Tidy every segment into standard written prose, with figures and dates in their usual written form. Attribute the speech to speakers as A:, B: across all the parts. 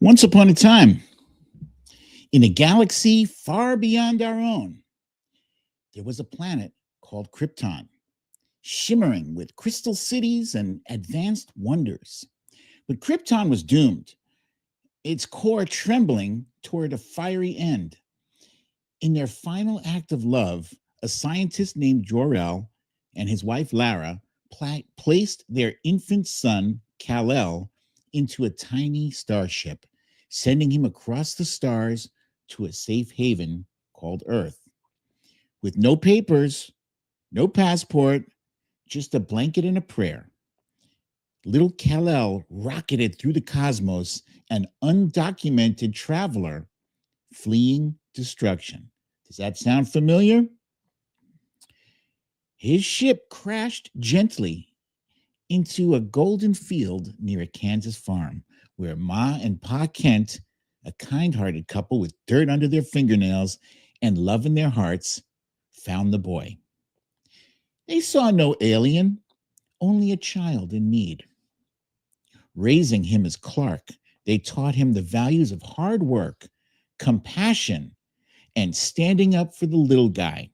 A: Once upon a time, in a galaxy far beyond our own, there was a planet called Krypton, shimmering with crystal cities and advanced wonders. But Krypton was doomed, its core trembling toward a fiery end. In their final act of love, a scientist named Jor-El and his wife Lara placed their infant son, Kal-El, into a tiny starship, sending him across the stars to a safe haven called Earth. With no papers, no passport, just a blanket and a prayer, little Kal-El rocketed through the cosmos, an undocumented traveler fleeing destruction. Does that sound familiar? His ship crashed gently into a golden field near a Kansas farm where Ma and Pa Kent, a kind-hearted couple with dirt under their fingernails and love in their hearts, found the boy. They saw no alien, only a child in need. Raising him as Clark, they taught him the values of hard work, compassion, and standing up for the little guy.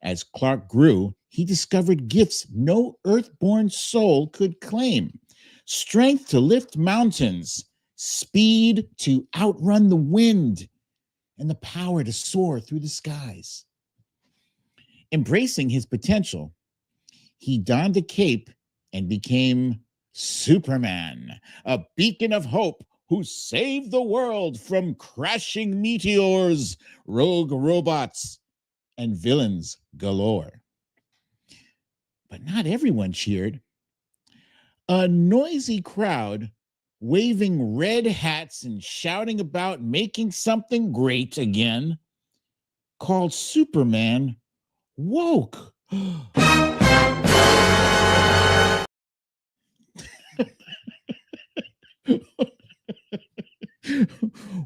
A: As Clark grew, he discovered gifts no earthborn soul could claim: strength to lift mountains, speed to outrun the wind, and the power to soar through the skies. Embracing his potential, he donned a cape and became Superman, a beacon of hope who saved the world from crashing meteors, rogue robots, and villains galore. But not everyone cheered. A noisy crowd, waving red hats and shouting about making something great again, called Superman woke.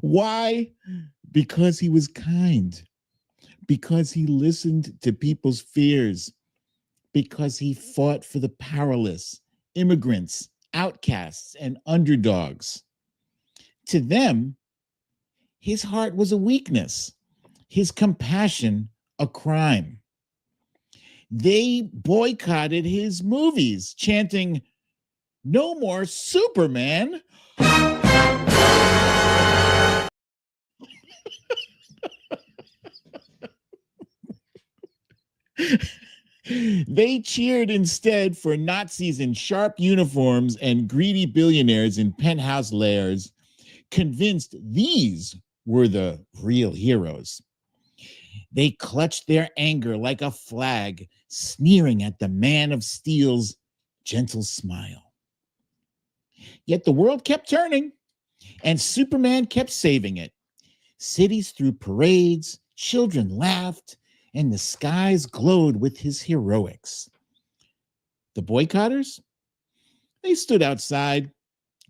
A: Why? Because he was kind, because he listened to people's fears, because he fought for the powerless, immigrants, outcasts, and underdogs. To them, his heart was a weakness, his compassion a crime. They boycotted his movies, chanting, "No more Superman." They cheered instead for Nazis in sharp uniforms and greedy billionaires in penthouse lairs, convinced these were the real heroes. They clutched their anger like a flag, sneering at the Man of Steel's gentle smile. Yet the world kept turning, and Superman kept saving it. Cities threw parades, children laughed, and the skies glowed with his heroics. The boycotters? They stood outside,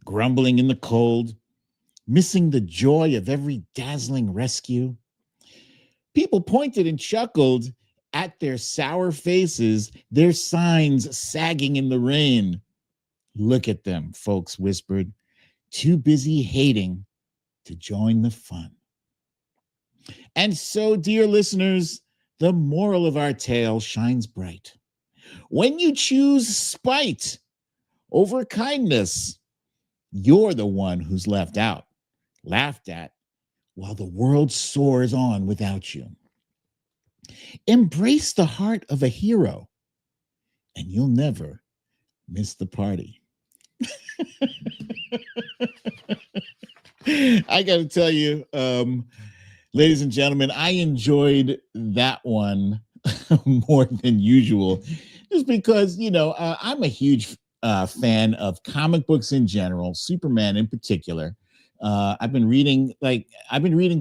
A: grumbling in the cold, missing the joy of every dazzling rescue. People pointed and chuckled at their sour faces, their signs sagging in the rain. "Look at them," folks whispered, "too busy hating to join the fun." And so, dear listeners, the moral of our tale shines bright. When you choose spite over kindness, you're the one who's left out, laughed at, while the world soars on without you. Embrace the heart of a hero, and you'll never miss the party. I got to tell you, ladies and gentlemen, I enjoyed that one more than usual, just because, I'm a huge fan of comic books in general, Superman in particular. I've been reading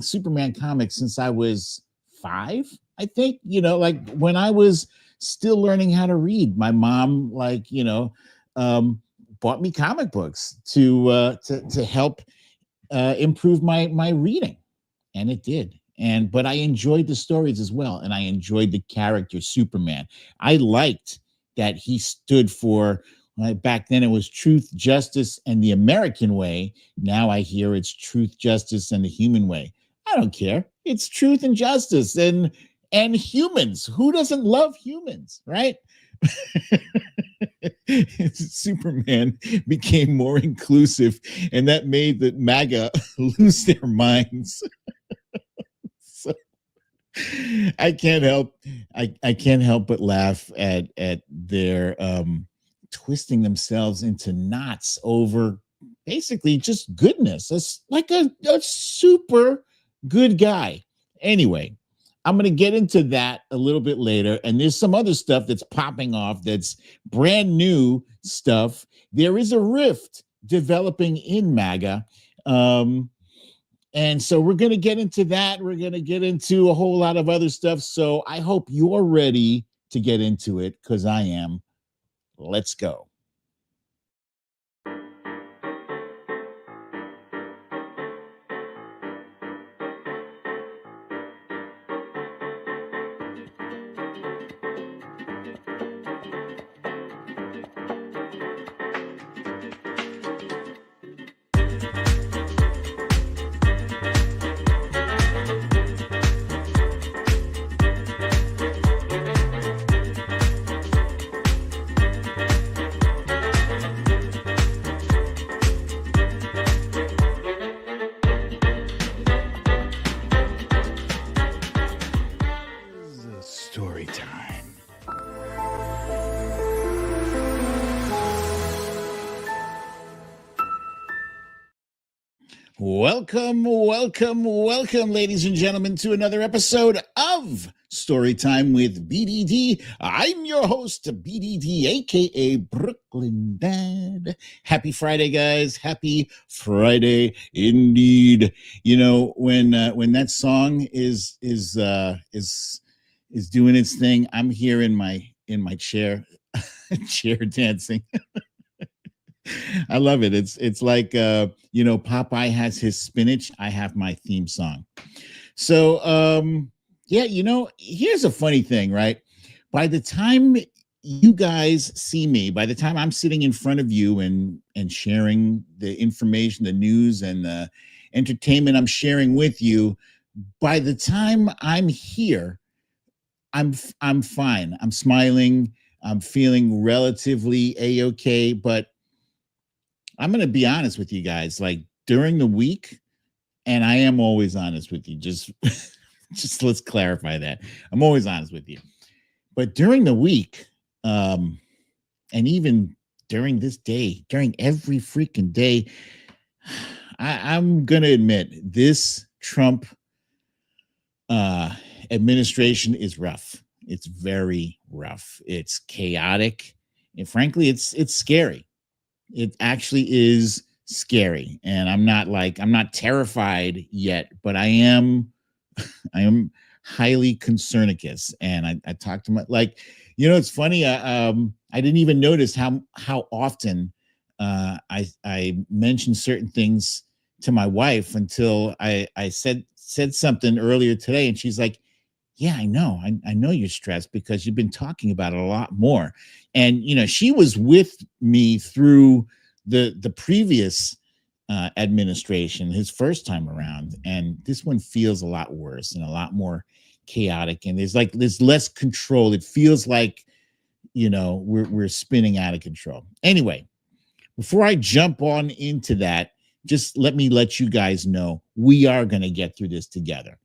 A: Superman comics since I was 5, I think, like when I was still learning how to read. My mom, bought me comic books to help improve my reading, and it did. But I enjoyed the stories as well, and I enjoyed the character Superman. I liked that he stood for Right? Back then it was truth, justice, and the American way. Now I hear it's truth, justice, and the human way. I don't care. It's truth and justice and humans. Who doesn't love humans, right? Superman became more inclusive, and that made the MAGA lose their minds. So I can't help I can't help but laugh at their twisting themselves into knots over basically just goodness. It's like a super good guy. Anyway, I'm going to get into that a little bit later. And there's some other stuff that's popping off that's brand new stuff. There is a rift developing in MAGA. And so we're going to get into that. We're going to get into a whole lot of other stuff. So I hope you're ready to get into it, because I am. Let's go. Story time. Welcome, ladies and gentlemen, to another episode of Storytime with BDD. I'm your host, BDD, aka Brooklyn Dad. Happy Friday, guys! Happy Friday, indeed. You know, when that song is doing its thing, I'm here in my chair, chair dancing. I love it. It's like Popeye has his spinach. I have my theme song. So yeah, here's a funny thing, right? By the time you guys see me, by the time I'm sitting in front of you and sharing the information, the news, and the entertainment I'm sharing with you, by the time I'm here, I'm fine. I'm smiling. I'm feeling relatively a-okay, but I'm going to be honest with you guys, like during the week, and I am always honest with you. Just let's clarify that. I'm always honest with you. But during the week, and even during this day, during every freaking day, I'm going to admit this Trump administration is rough. It's very rough. It's chaotic. And frankly, it's scary. It actually is scary. And I'm not terrified yet, but I am highly concernicus. And I talked to my, it's funny. I didn't even notice how often I mentioned certain things to my wife until I said something earlier today, and she's like, yeah, I know. I know you're stressed because you've been talking about it a lot more. And, she was with me through the previous administration, his first time around. And this one feels a lot worse and a lot more chaotic. And there's less control. It feels like, we're spinning out of control. Anyway, before I jump on into that, just let you guys know we are going to get through this together.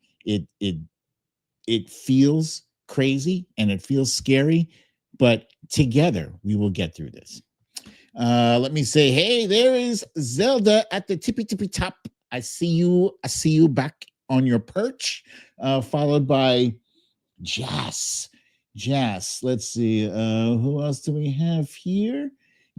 A: It feels crazy and it feels scary, but together we will get through this. Let me say, hey, there is Zelda at the tippy top. I see you back on your perch, followed by Jas. Let's see, who else do we have here?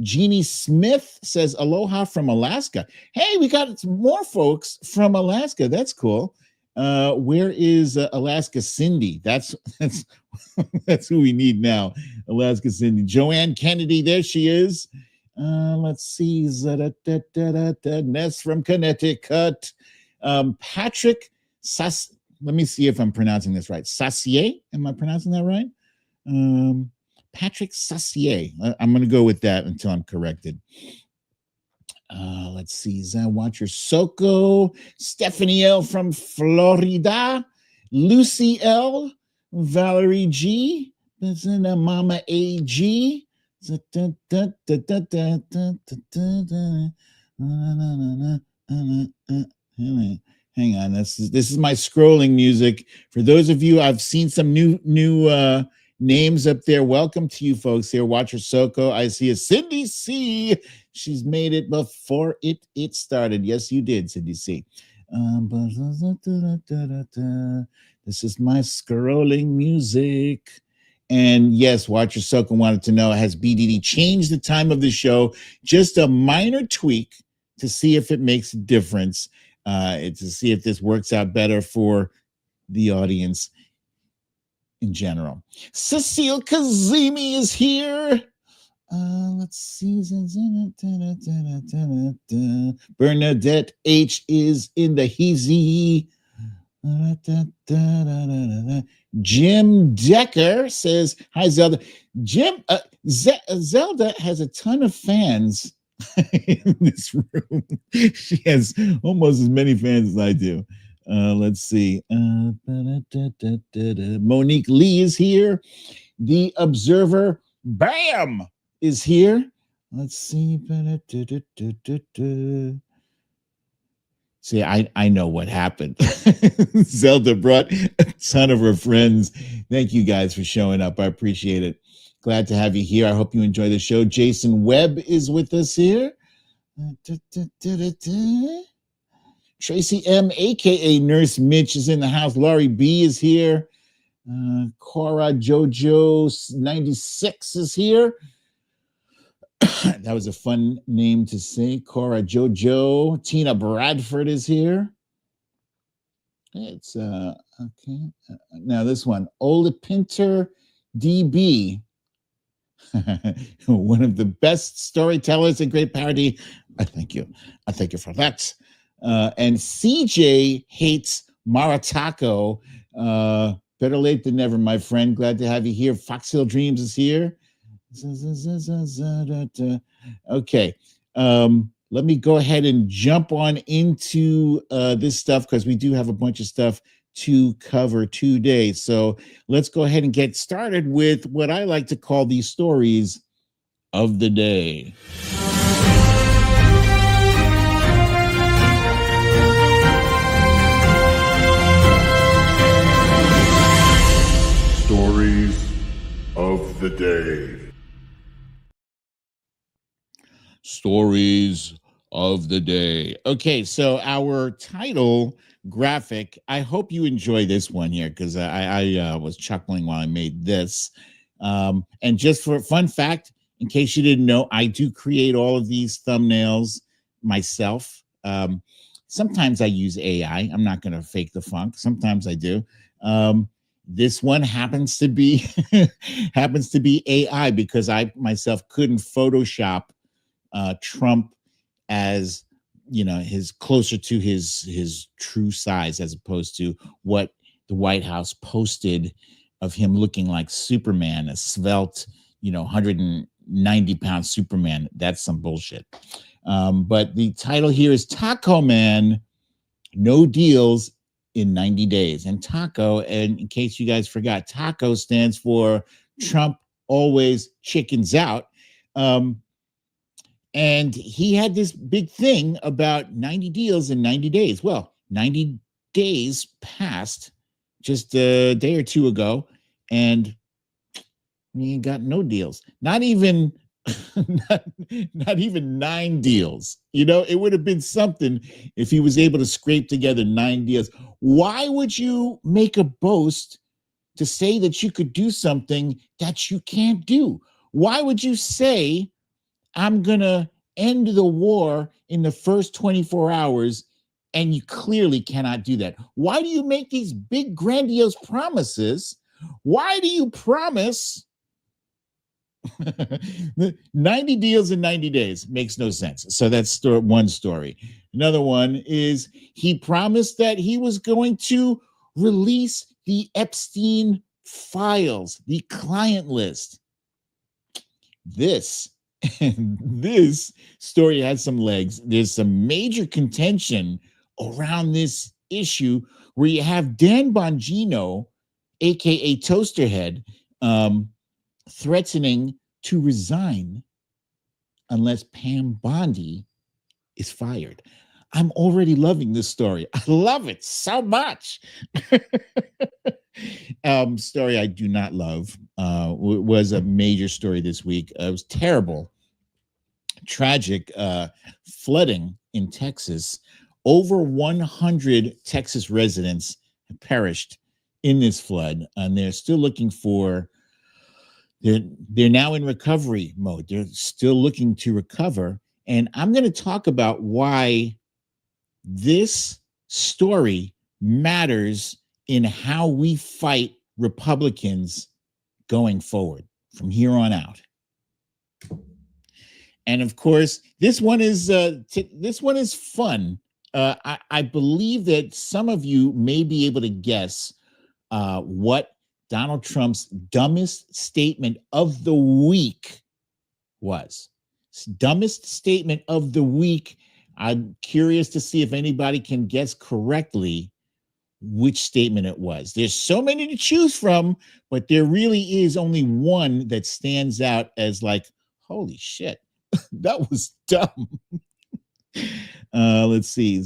A: Jeannie Smith says, aloha from Alaska. Hey, we got more folks from Alaska. That's cool. Where is Alaska Cindy? That's that's who we need now. Alaska Cindy. Joanne Kennedy, there she is. Let's see. Ness from Connecticut. Patrick let me see if I'm pronouncing this right. Sassier. Am I pronouncing that right? Patrick Sassier. I'm going to go with that until I'm corrected. Let's see. Zen Watcher Soko, Stephanie L from Florida, Lucy L, Valerie G, Mama AG. Hang on, this is my scrolling music. For those of you, I've seen some new names up there. Welcome to you folks here. Watcher Soko. I see a Cindy C. She's made it before it started. Yes, you did, Cindy C. This is my scrolling music. And yes, Watcher Soko wanted to know, has BDD changed the time of the show? Just a minor tweak to see if it makes a difference, to see if this works out better for the audience in general. Cecile Kazemi is here. Let's see. Bernadette H is in the heezy. Jim Decker says, hi, Zelda. Jim, Zelda has a ton of fans in this room. She has almost as many fans as I do. Let's see. Monique Lee is here. The Observer, bam, is here. Let's see. See, I know what happened. Zelda brought a ton of her friends. Thank you guys for showing up. I appreciate it. Glad to have you here. I hope you enjoy the show. Jason Webb is with us here. Tracy M, a.k.a. Nurse Mitch, is in the house. Laurie B is here. Cora Jojo 96 is here. That was a fun name to say. Cora Jojo. Tina Bradford is here. It's okay. Now this one, Ola Pinter DB. One of the best storytellers and great parody. I thank you. I thank you for that. And CJ hates Maratako. Better late than never, my friend. Glad to have you here. Foxhill Dreams is here. Okay. Let me go ahead and jump on into this stuff because we do have a bunch of stuff to cover today. So let's go ahead and get started with what I like to call the stories of the day.
B: Stories of the day.
A: Stories of the day. Okay, so our title graphic, I hope you enjoy this one here because I was chuckling while I made this. And just for a fun fact, in case you didn't know, I do create all of these thumbnails myself. Sometimes I use AI. I'm not going to fake the funk. Sometimes I do. This one happens to be AI because I myself couldn't Photoshop Trump as, you know, his closer to his true size as opposed to what the White House posted of him looking like Superman, a svelte, 190-pound Superman. That's some bullshit. But the title here is Taco Man, No Deals in 90 Days. And Taco, and in case you guys forgot, Taco stands for Trump Always Chickens Out. And he had this big thing about 90 deals in 90 days. Well, 90 days passed just a day or two ago, and we got no deals. Not even not even 9 deals. It would have been something if he was able to scrape together 9 deals. Why would you make a boast to say that you could do something that you can't do? Why would you say, I'm going to end the war in the first 24 hours, and you clearly cannot do that? Why do you make these big, grandiose promises? Why do you promise 90 deals in 90 days? Makes no sense. So that's one story. Another one is he promised that he was going to release the Epstein files, the client list. this this story has some legs. There's some major contention around this issue where you have Dan Bongino, aka Toasterhead, threatening to resign unless Pam Bondi is fired. I'm already loving this story. I love it so much. Story I do not love was a major story this week. It was terrible, tragic flooding in Texas. Over 100 Texas residents perished in this flood, and they're still looking for. They're now in recovery mode. They're still looking to recover, and I'm going to talk about why this story matters in how we fight Republicans going forward from here on out. And of course, this one is fun. I believe that some of you may be able to guess what Donald Trump's dumbest statement of the week was. Dumbest statement of the week. I'm curious to see if anybody can guess correctly which statement it was. There's so many to choose from, but there really is only one that stands out as like, holy shit, that was dumb. Let's see.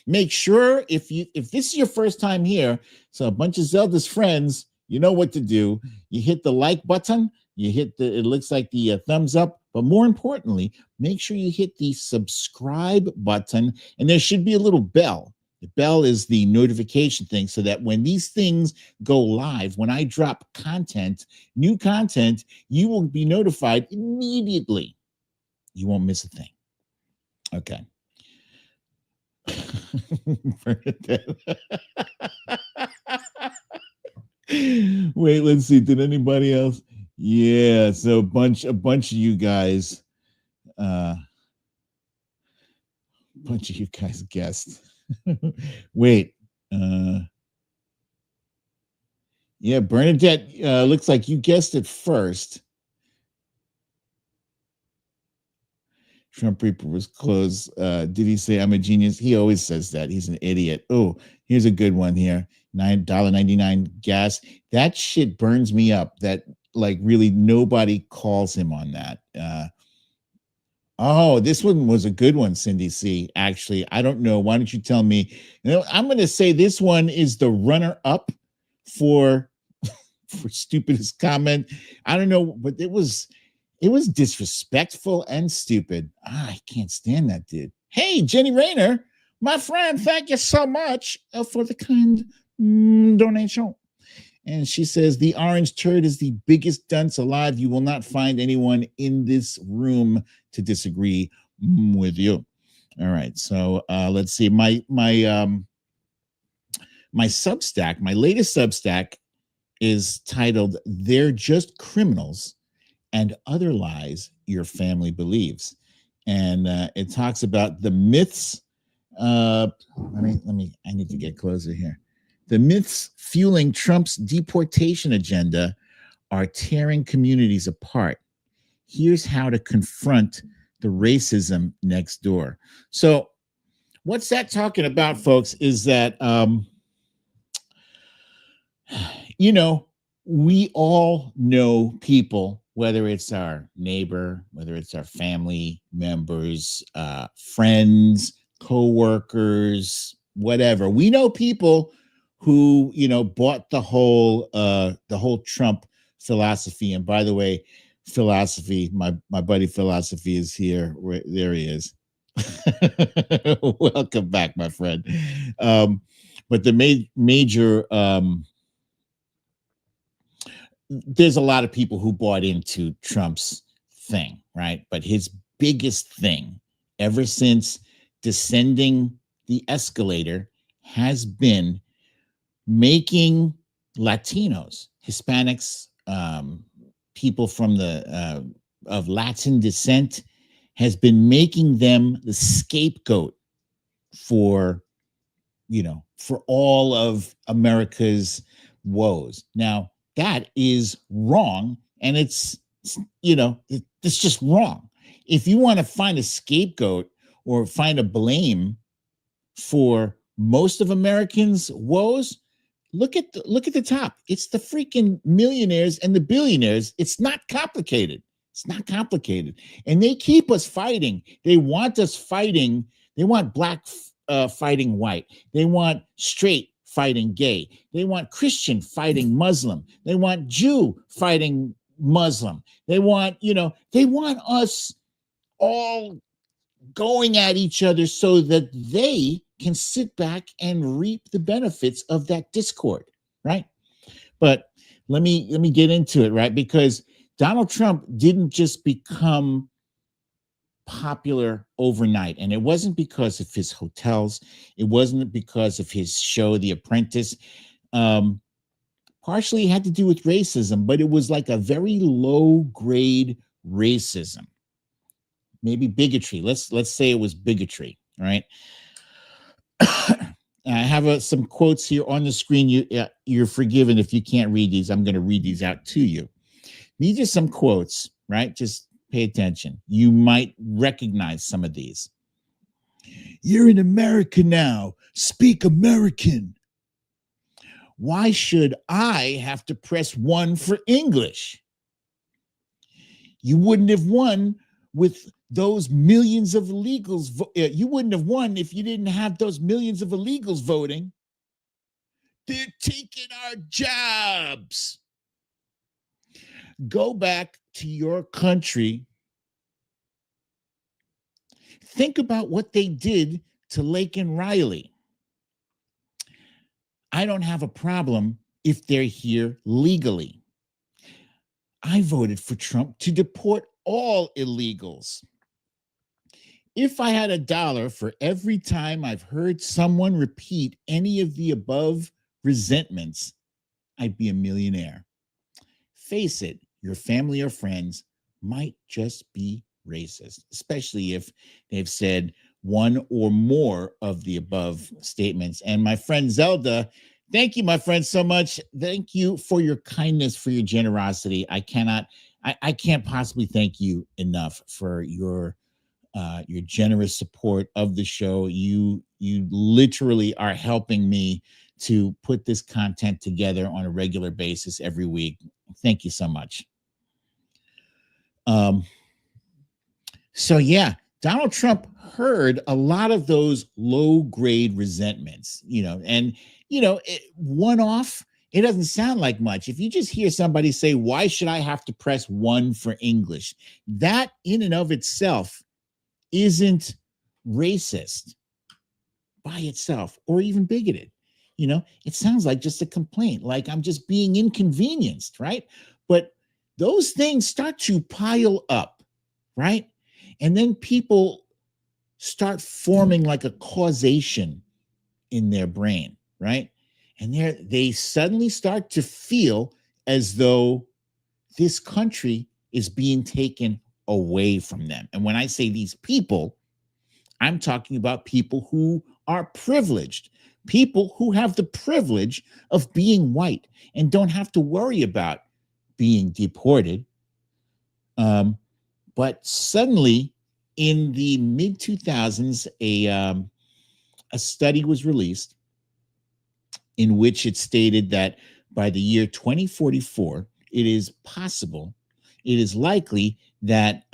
A: Make sure if this is your first time here, so a bunch of Zelda's friends, you know what to do. You hit the like button, you hit it looks like the thumbs up, but more importantly, make sure you hit the subscribe button, and there should be a little bell. The bell is the notification thing, so that when these things go live, when I drop content, new content, you will be notified immediately. You won't miss a thing. Okay. Wait, let's see. Did anybody else? Yeah, so a bunch of you guys, guessed. Wait, yeah, Bernadette, looks like you guessed it first. Trump Reaper was close. Did he say I'm a genius? He always says that. He's an idiot. Oh, here's a good one here. $9.99 gas. That shit burns me up. That like really nobody calls him on that. Oh, this one was a good one, Cindy C. Actually, I don't know. Why don't you tell me? You know, I'm going to say this one is the runner-up for stupidest comment. I don't know, but it was disrespectful and stupid. I can't stand that dude. Hey, Jenny Rayner, my friend, thank you so much for the kind donation. And she says, the orange turd is the biggest dunce alive. You will not find anyone in this room to disagree with you. All right. So let's see. My Substack, my latest Substack is titled, They're Just Criminals and Other Lies Your Family Believes. And it talks about the myths. I need to get closer here. The myths fueling Trump's deportation agenda are tearing communities apart. Here's how to confront the racism next door. So what's that talking about, folks, is that, we all know people, whether it's our neighbor, whether it's our family members, friends, co-workers, whatever. We know people who, bought the whole Trump philosophy. And by the way, philosophy, my buddy Philosophy is here. There he is. Welcome back, my friend. But the major, there's a lot of people who bought into Trump's thing, right? But his biggest thing ever since descending the escalator has been making Latinos, Hispanics, people from of Latin descent, has been making them the scapegoat for all of America's woes. Now, that is wrong, And it's just wrong. If you want to find a scapegoat or find a blame for most of Americans' woes, look at the top. It's the freaking millionaires and the billionaires. It's not complicated. It's not complicated. And they keep us fighting. They want us fighting. They want black fighting white. They want straight fighting gay. They want Christian fighting Muslim. They want Jew fighting Muslim. They want us all going at each other so that they can sit back and reap the benefits of that discord, right? But let me get into it, right? Because Donald Trump didn't just become popular overnight, and it wasn't because of his hotels. It wasn't because of his show, The Apprentice. Partially it had to do with racism, but it was like a very low grade racism. Maybe bigotry. Let's say it was bigotry, right? I have some quotes here on the screen. You're forgiven if you can't read these. I'm going to read these out to you. These are some quotes, right? Just pay attention. You might recognize some of these. You're in America now. Speak American. Why should I have to press 1 for English? You wouldn't have won with those millions of illegals. You wouldn't have won if you didn't have those millions of illegals voting. They're taking our jobs. Go back to your country. Think about what they did to Laken Riley. I don't have a problem if they're here legally. I voted for Trump to deport all illegals. If I had $1 for every time I've heard someone repeat any of the above resentments, I'd be a millionaire. Face it, your family or friends might just be racist, especially if they've said one or more of the above statements. And my friend Zelda, thank you, my friend, so much. Thank you for your kindness, for your generosity. I can't possibly thank you enough for your generous support of the show. You literally are helping me to put this content together on a regular basis every week. Thank you so much. So yeah, Donald Trump heard a lot of those low grade resentments, and one off, it doesn't sound like much. If you just hear somebody say, why should I have to press 1 for English? That in and of itself isn't racist by itself or even bigoted. It sounds like just a complaint, like I'm just being inconvenienced, right? But those things start to pile up, right? And then people start forming like a causation in their brain, right? And they suddenly start to feel as though this country is being taken away from them. And when I say these people, I'm talking about people who are privileged, people who have the privilege of being white and don't have to worry about being deported. But suddenly, in the mid 2000s, a study was released in which it stated that by the year 2044, it is likely that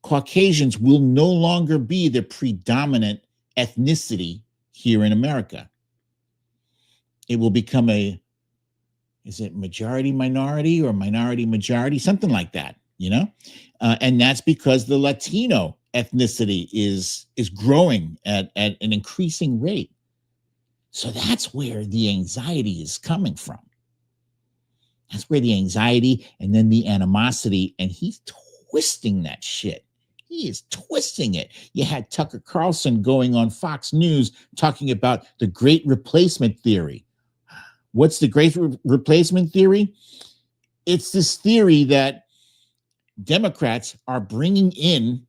A: Caucasians will no longer be the predominant ethnicity here in America. It will become is it majority minority or minority majority, something like that, and that's because the Latino ethnicity is growing at an increasing rate. So that's where the anxiety is coming from. That's where the anxiety and then the animosity, and he's twisting that shit. He is twisting it. You had Tucker Carlson going on Fox News talking about the great replacement theory. What's the great replacement theory? It's this theory that Democrats are bringing in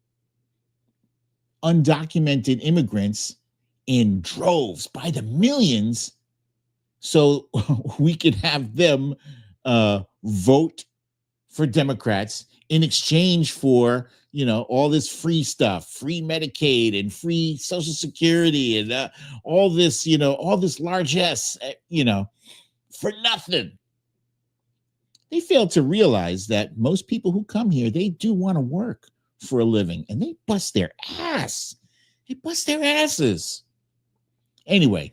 A: undocumented immigrants in droves by the millions so we could have them vote for Democrats in exchange for, all this free stuff, free Medicaid and free Social Security and all this, all this largesse, for nothing. They fail to realize that most people who come here, they do want to work for a living, and they bust their ass. They bust their asses. Anyway,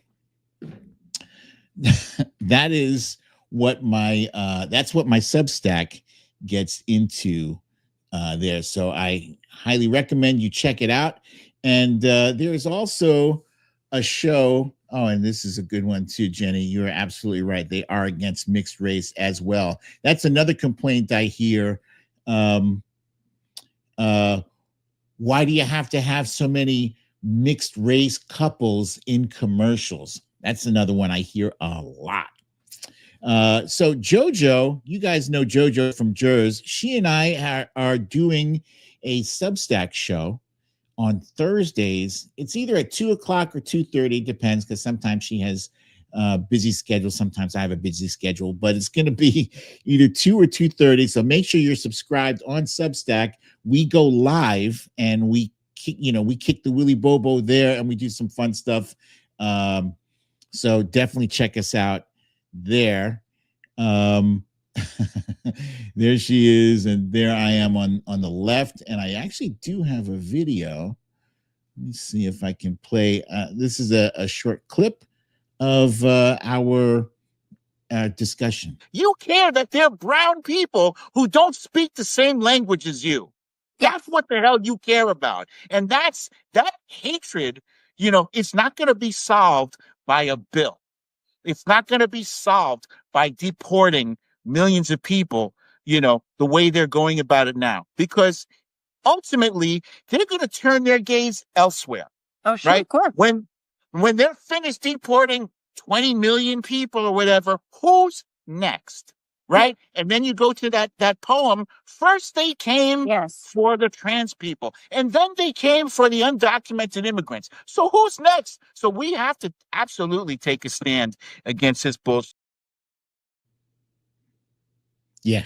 A: that's what my Substack gets into there. So I highly recommend you check it out. And there is also a show. Oh, and this is a good one too, Jenny. You're absolutely right. They are against mixed race as well. That's another complaint I hear. Why do you have to have so many mixed race couples in commercials? That's another one I hear a lot. So JoJo, you guys know JoJo from Jers. She and I are doing a Substack show on Thursdays. It's either at 2:00 or 2:30, depends, because sometimes she has a busy schedule. Sometimes I have a busy schedule, but it's going to be either 2 or 2:30. So make sure you're subscribed on Substack. We go live and we kick the Willy Bobo there, and we do some fun stuff. So definitely check us out there. There she is, and there I am on the left, and I actually do have a video. Let me see if I can play. This is a short clip of our discussion.
C: You care that they're brown people who don't speak the same language as you. That's what the hell you care about. And that hatred, it's not going to be solved by a bill. It's not going to be solved by deporting millions of people, the way they're going about it now. Because ultimately, they're going to turn their gaze elsewhere.
D: Oh, sure,
C: right?
D: Of course.
C: When they're finished deporting 20 million people or whatever, who's next? Right? And then you go to that poem. First, they came for the trans people, and then they came for the undocumented immigrants. So who's next? So we have to absolutely take a stand against this bullshit.
A: Yeah.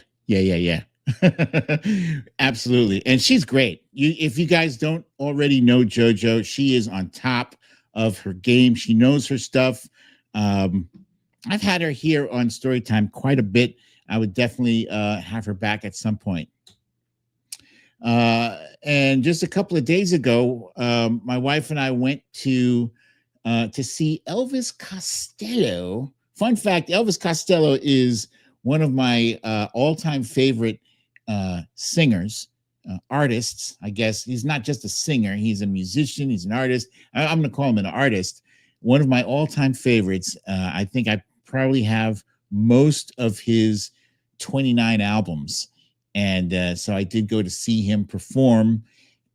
A: Absolutely. And she's great. If you guys don't already know JoJo, she is on top of her game. She knows her stuff. I've had her here on Storytime quite a bit. I would definitely have her back at some point. And just a couple of days ago, my wife and I went to see Elvis Costello. Fun fact, Elvis Costello is one of my all-time favorite singers, artists, I guess. He's not just a singer. He's a musician. He's an artist. I'm going to call him an artist. One of my all-time favorites. I think I probably have most of his 29 albums. And so I did go to see him perform.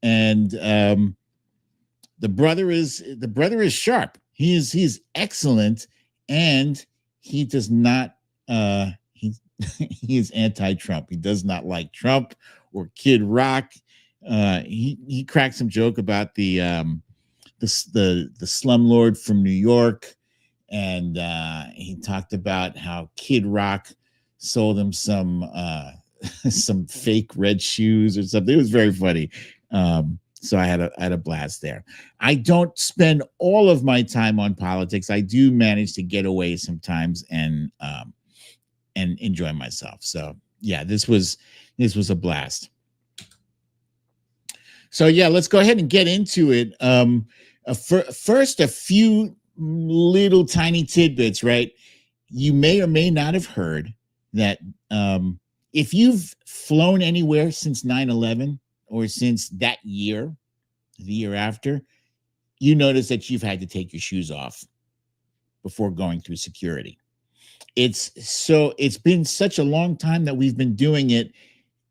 A: And the brother is sharp. He's excellent. And he does not, he is anti-Trump. He does not like Trump or Kid Rock. He cracked some joke about the slumlord from New York, and he talked about how Kid Rock sold him some fake red shoes or something. It was very funny. So I had a blast there. I don't spend all of my time on politics. I do manage to get away sometimes and enjoy myself. So yeah, this was a blast. So yeah, let's go ahead and get into it. First, a few little tiny tidbits, right? You may or may not have heard that if you've flown anywhere since 9/11 or since that year, the year after, you notice that you've had to take your shoes off before going through security. It's been such a long time that we've been doing it.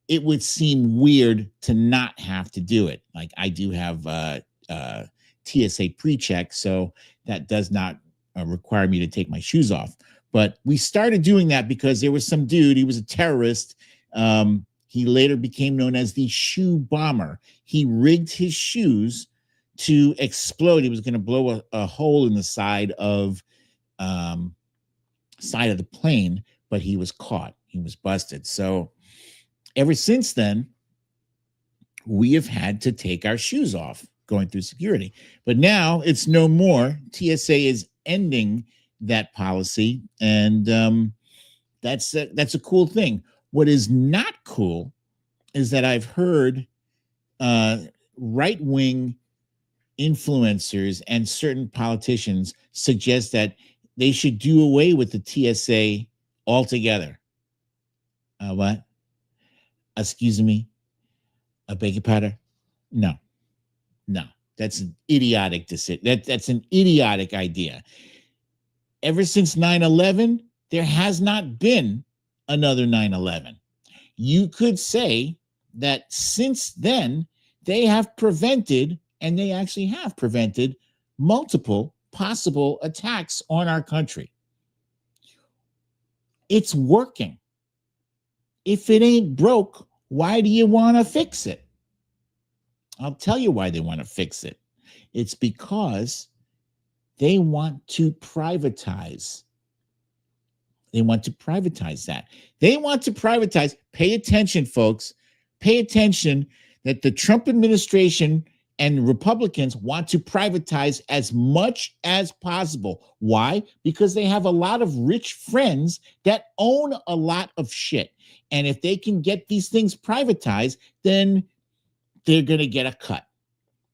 A: It would seem weird to not have to do it. Like, I do have TSA pre-check, so that does not require me to take my shoes off. But we started doing that because there was some dude, he was a terrorist. He later became known as the shoe bomber. He rigged his shoes to explode. He was going to blow a hole in the side of the plane, but he was caught. He was busted. So ever since then, we have had to take our shoes off going through security. But now it's no more. TSA is ending that policy, and that's a cool thing. What is not cool is that I've heard right-wing influencers and certain politicians suggest that they should do away with the TSA altogether. What? Excuse me? I beg your pardon? No. That's an idiotic decision. That's an idiotic idea. Ever since 9/11, there has not been another 9/11. You could say that since then, they have prevented, and they actually have prevented, multiple possible attacks on our country. It's working. If it ain't broke, why do you want to fix it? I'll tell you why they want to fix it. It's because they want to privatize. They want to privatize that. They want to privatize. Pay attention, folks. Pay attention that the Trump administration and Republicans want to privatize as much as possible. Why? Because they have a lot of rich friends that own a lot of shit. And if they can get these things privatized, then they're going to get a cut.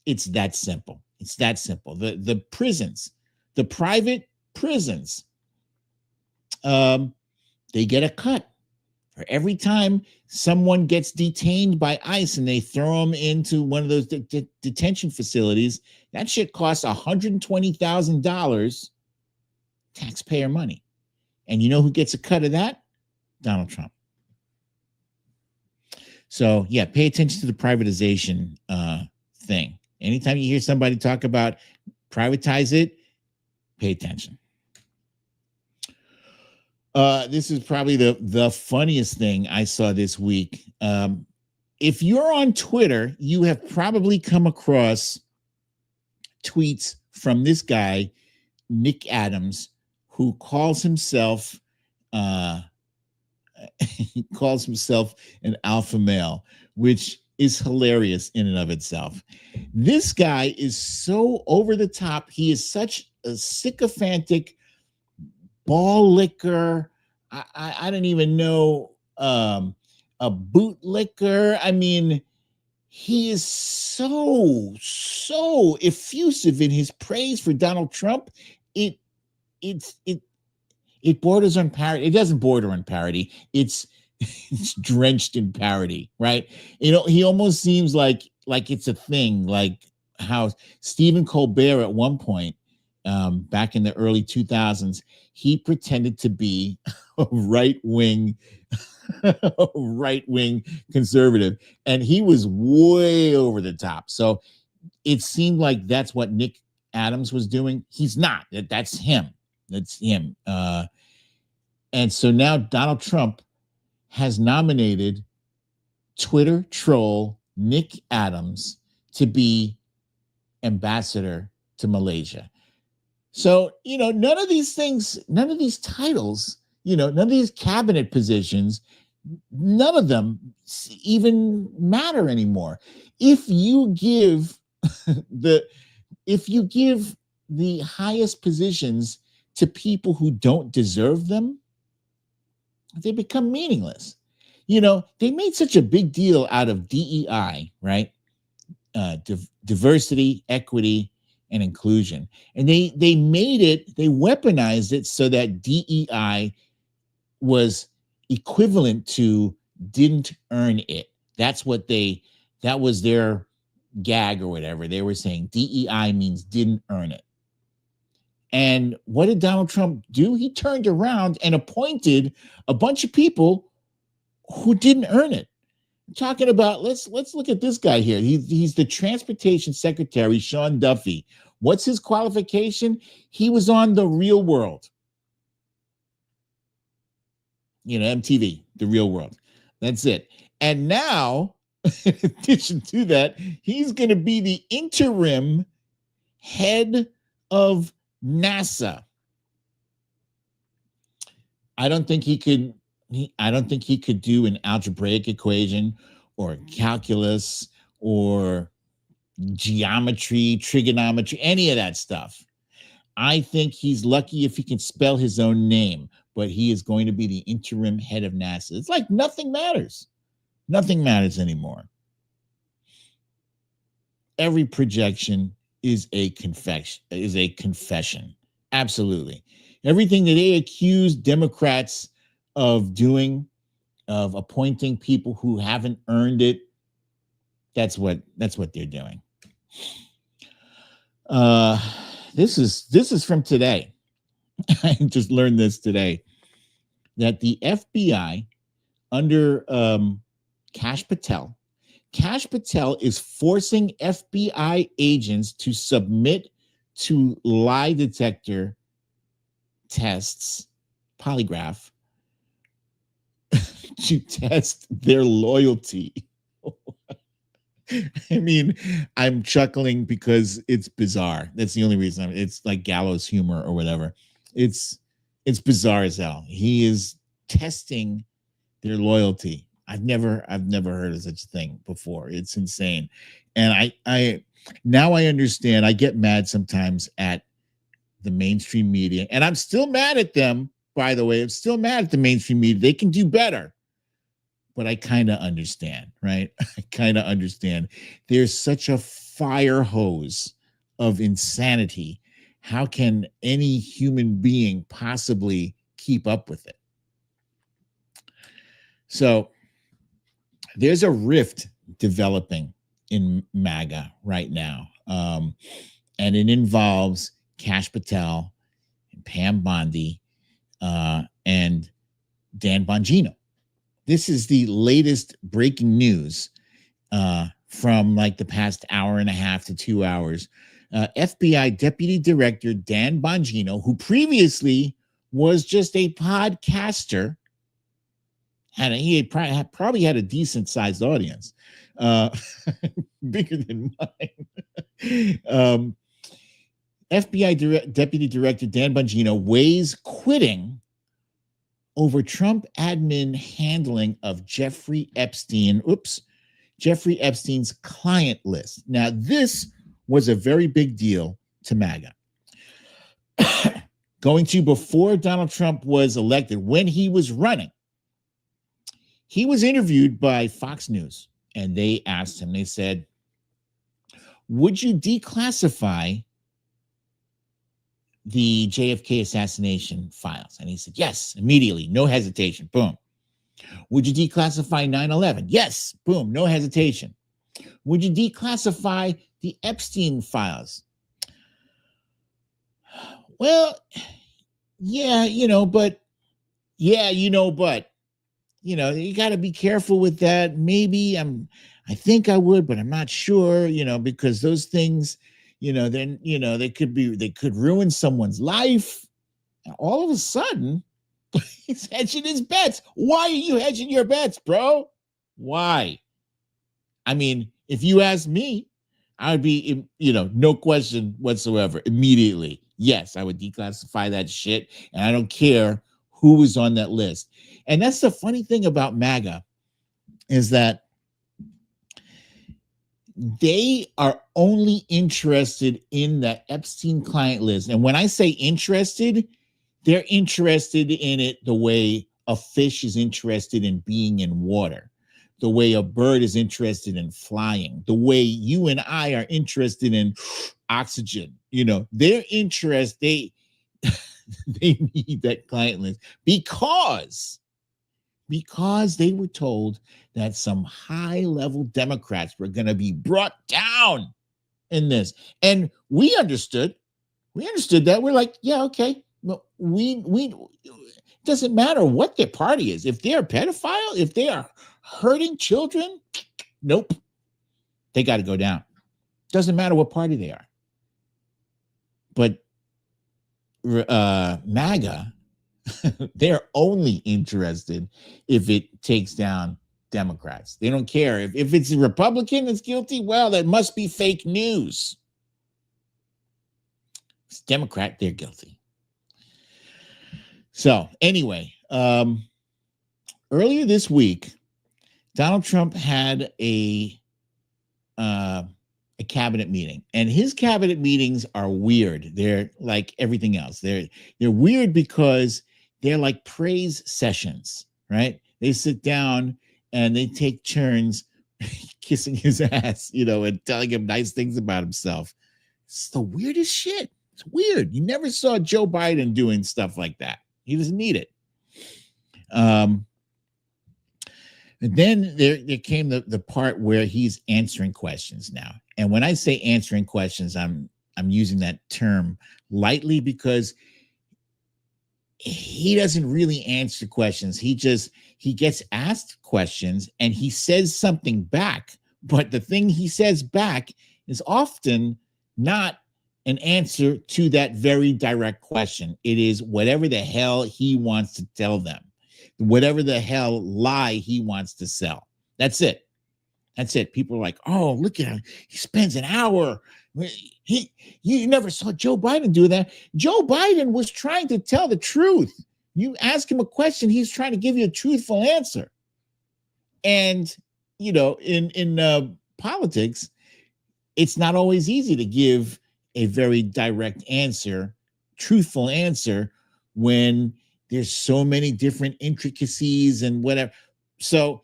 A: It's that simple. It's that simple. The prisons, the private prisons, they get a cut. For every time someone gets detained by ICE and they throw them into one of those detention facilities, that shit costs $120,000 taxpayer money. And you know who gets a cut of that? Donald Trump. So, yeah, pay attention to the privatization thing. Anytime you hear somebody talk about privatize it, pay attention. This is probably the funniest thing I saw this week. If you're on Twitter, you have probably come across tweets from this guy, Nick Adams, who calls himself he calls himself an alpha male, which is hilarious in and of itself. This guy is so over the top. He is such a sycophantic ball licker. I don't even know, a bootlicker. I mean, he is so effusive in his praise for Donald Trump. It borders on parody. It doesn't border on parody. It's drenched in parody, right? You know, he almost seems like it's a thing, like how Stephen Colbert at one point, back in the early 2000s, he pretended to be a right-wing conservative, and he was way over the top. So it seemed like that's what Nick Adams was doing. He's not. That's him. That's him. And so now Donald Trump has nominated Twitter troll Nick Adams to be ambassador to Malaysia. So, you know, none of these things, none of these titles, you know, none of these cabinet positions, none of them even matter anymore. If you give the highest positions to people who don't deserve them, they become meaningless. You know, they made such a big deal out of DEI, right? Diversity, equity, and inclusion. And they weaponized it so that DEI was equivalent to didn't earn it. That was their gag or whatever. They were saying DEI means didn't earn it. And what did Donald Trump do? He turned around and appointed a bunch of people who didn't earn it. I'm talking about, let's look at this guy here. He's the Transportation Secretary, Sean Duffy. What's his qualification? He was on The Real World. You know, MTV, The Real World. That's it. And now, in addition to that, he's going to be the interim head of NASA. I don't think he could I don't think he could do an algebraic equation or calculus or geometry, trigonometry, any of that stuff. I think he's lucky if he can spell his own name, but he is going to be the interim head of NASA. It's like nothing matters. Nothing matters anymore. Every projection is a confession. Absolutely. Everything that they accuse Democrats of doing, of appointing people who haven't earned it, that's what they're doing. This is from today. I just learned this today, that the FBI under Kash Patel is forcing FBI agents to submit to lie detector tests, polygraph, to test their loyalty. I mean, I'm chuckling because it's bizarre. That's the only reason. It's like gallows humor or whatever. It's bizarre as hell. He is testing their loyalty. I've never heard of such a thing before. It's insane. And I now I understand. I get mad sometimes at the mainstream media, and I'm still mad at them, by the way. I'm still mad at the mainstream media. They can do better. But I kind of understand, right? I kind of understand. There's such a fire hose of insanity. How can any human being possibly keep up with it? So there's a rift developing in MAGA right now. And it involves Kash Patel, and Pam Bondi, and Dan Bongino. This is the latest breaking news from like the past hour and a half to 2 hours. FBI Deputy Director Dan Bongino, who previously was just a podcaster, he probably had a decent sized audience, bigger than mine. FBI Deputy Director Dan Bongino weighs quitting over Trump admin handling of Jeffrey Epstein's client list. Now, this was a very big deal to MAGA. Going to before Donald Trump was elected, when he was running, he was interviewed by Fox News, and they asked him, they said, would you declassify the JFK assassination files? And he said, yes, immediately, no hesitation, boom. Would you declassify 9/11? Yes, boom, no hesitation. Would you declassify the Epstein files? Well, yeah, but you got to be careful with that. Maybe I think I would, but I'm not sure, because those things, then, they could ruin someone's life. And all of a sudden, he's hedging his bets. Why are you hedging your bets, bro? Why? I mean, if you ask me, I would be, no question whatsoever, immediately. Yes, I would declassify that shit. And I don't care who was on that list. And that's the funny thing about MAGA, is that they are only interested in the Epstein client list. And when I say interested, they're interested in it the way a fish is interested in being in water, the way a bird is interested in flying, the way you and I are interested in oxygen. Their interest, they need that client list because they were told that some high-level Democrats were going to be brought down in this. And we understood that. We're like, yeah, okay. We it doesn't matter what their party is. If they're a pedophile, if they are hurting children, nope. They got to go down. Doesn't matter what party they are. But MAGA, they're only interested if it takes down Democrats. They don't care. If it's a Republican that's guilty, well, that must be fake news. It's Democrat, they're guilty. So anyway, earlier this week, Donald Trump had a cabinet meeting, and his cabinet meetings are weird. They're like everything else. They're weird because they're like praise sessions, right? They sit down and they take turns kissing his ass, and telling him nice things about himself. It's the weirdest shit. It's weird. You never saw Joe Biden doing stuff like that. He doesn't need it. And then there came the part where he's answering questions now. And when I say answering questions, I'm using that term lightly because he doesn't really answer questions. He gets asked questions and he says something back. But the thing he says back is often not an answer to that very direct question. It is whatever the hell he wants to tell them. Whatever the hell lie he wants to sell. That's it. People are like, oh, look at him. He spends an hour. You never saw Joe Biden do that. Joe Biden was trying to tell the truth. You ask him a question, he's trying to give you a truthful answer. And, in politics, it's not always easy to give a very direct answer, truthful answer, when there's so many different intricacies and whatever. So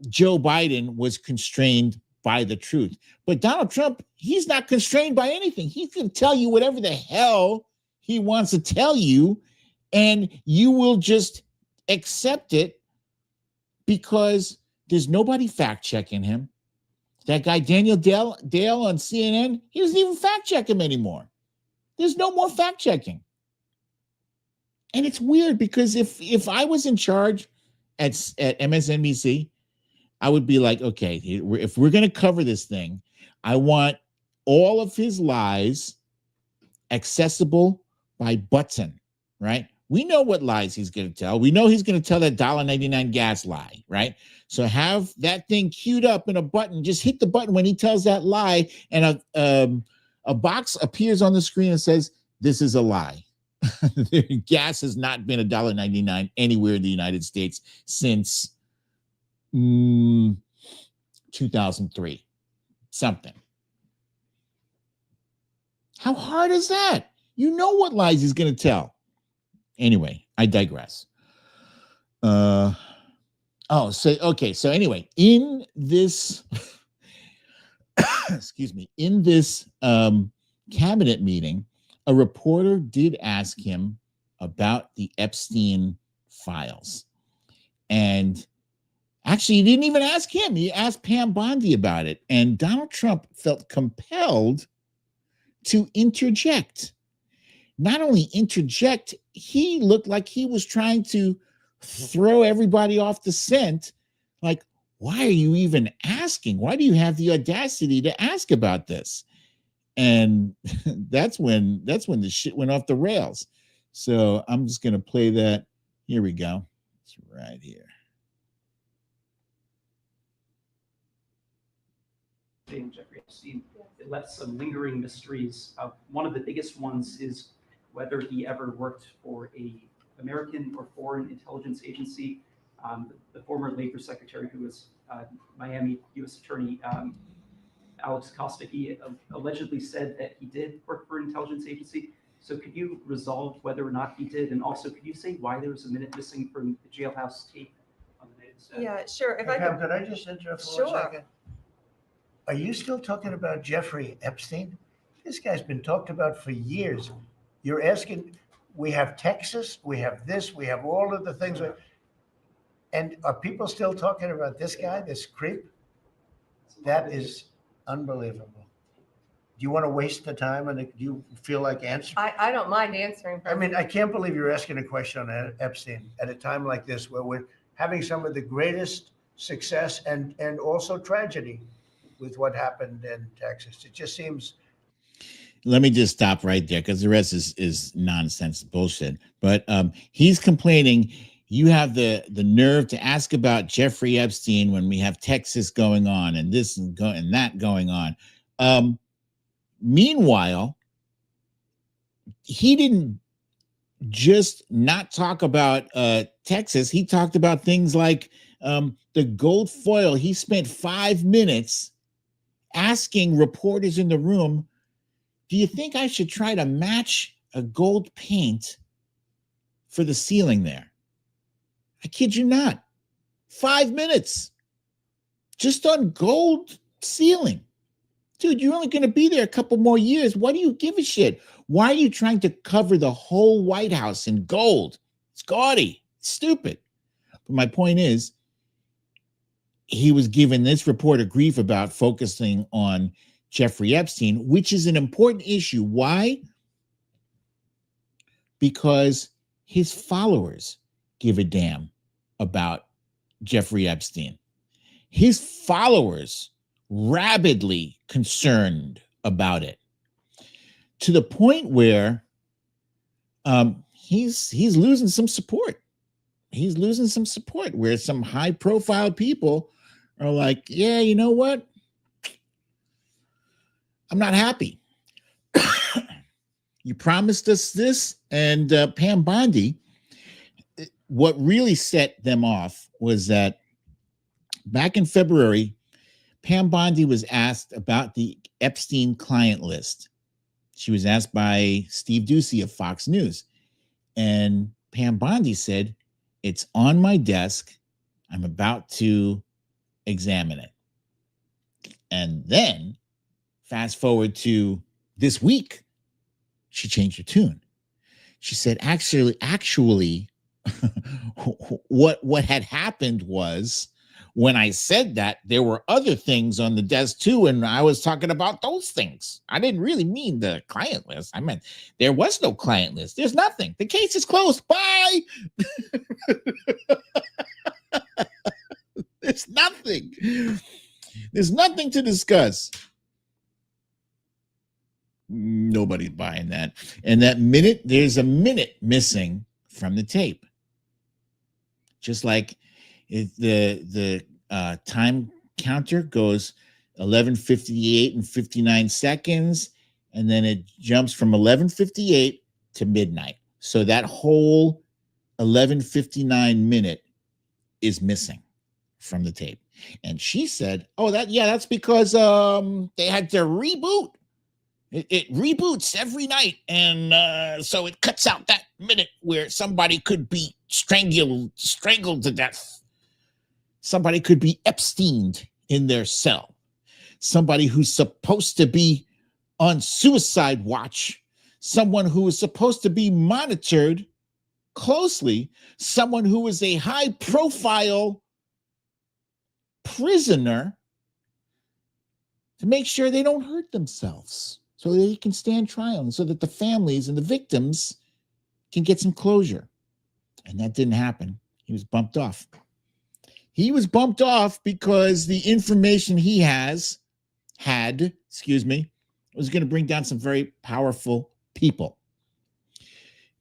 A: Joe Biden was constrained by the truth. But Donald Trump, he's not constrained by anything. He can tell you whatever the hell he wants to tell you, and you will just accept it because there's nobody fact-checking him. That guy, Daniel Dale on CNN, he doesn't even fact-check him anymore. There's no more fact-checking. And it's weird because if I was in charge at MSNBC, I would be like, okay, if we're going to cover this thing, I want all of his lies accessible by button, right? We know what lies he's going to tell. We know he's going to tell that $1.99 gas lie, right? So have that thing queued up in a button. Just hit the button when he tells that lie, and a box appears on the screen and says, this is a lie. Gas has not been $1.99 anywhere in the United States since 2003. Something. How hard is that? You know what lies he's going to tell. Anyway, I digress. So anyway, in this in this cabinet meeting, a reporter did ask him about the Epstein files. And actually, he didn't even ask him. He asked Pam Bondi about it. And Donald Trump felt compelled to interject. Not only interject, he looked like he was trying to throw everybody off the scent. Like, why are you even asking? Why do you have the audacity to ask about this? And that's when the shit went off the rails. So I'm just going to play that. Here we go. It's right here.
D: Jeffrey Epstein, it left some lingering mysteries. One of the biggest ones is whether he ever worked for a American or foreign intelligence agency. The former Labor Secretary, who was Miami U.S. Attorney Alex Costa, he allegedly said that he did work for an intelligence agency. So could you resolve whether or not he did? And also, could you say why there was a minute missing from the jailhouse tape on the night of the death?
E: Yeah, sure. If
F: Pam, could I just interrupt for
E: Sure.
F: 1 second? Are you still talking about Jeffrey Epstein? This guy's been talked about for years. You're asking, we have Texas, we have this, we have all of the things. And are people still talking about this guy, this creep? That is unbelievable. Do you want to waste the time, and do you feel like answering?
E: I don't mind answering.
F: I mean, I can't believe you're asking a question on Epstein at a time like this, where we're having some of the greatest success and also tragedy with what happened in Texas. It just seems.
A: Let me just stop right there, because the rest is nonsense bullshit. But he's complaining. You have the nerve to ask about Jeffrey Epstein when we have Texas going on and this and that going on. Meanwhile, he didn't just not talk about Texas. He talked about things like the gold foil. He spent 5 minutes asking reporters in the room, do you think I should try to match a gold paint for the ceiling there? I kid you not. 5 minutes just on gold ceiling. Dude, you're only going to be there a couple more years. Why do you give a shit? Why are you trying to cover the whole White House in gold? It's gaudy. It's stupid. But my point is, he was giving this reporter grief about focusing on Jeffrey Epstein, which is an important issue. Why? Because his followers give a damn about Jeffrey Epstein. His followers rabidly concerned about it, to the point where he's losing some support. He's losing some support where some high-profile people are like, yeah, you know what? I'm not happy. You promised us this, and Pam Bondi, what really set them off was that back in February, Pam Bondi was asked about the Epstein client list. She was asked by Steve Doocy of Fox News. And Pam Bondi said, it's on my desk. I'm about to examine it. And then, fast forward to this week, she changed her tune. She said, actually, what had happened was, when I said that, there were other things on the desk too, and I was talking about those things. I didn't really mean the client list. I meant there was no client list. There's nothing. The case is closed. Bye. There's nothing. There's nothing to discuss. Nobody's buying that. And that minute, there's a minute missing from the tape. Just like the time counter goes 11:58 and 59 seconds, and then it jumps from 11:58 to midnight. So that whole 11:59 minute is missing from the tape. And she said, oh, that's because they had to reboot. It reboots every night, and so it cuts out that minute where somebody could be strangled to death. Somebody could be Epsteined in their cell. Somebody who's supposed to be on suicide watch. Someone who is supposed to be monitored closely. Someone who is a high-profile prisoner to make sure they don't hurt themselves so that they can stand trial and so that the families and the victims can get some closure. And that didn't happen. He was bumped off. He was bumped off because the information he had, was going to bring down some very powerful people.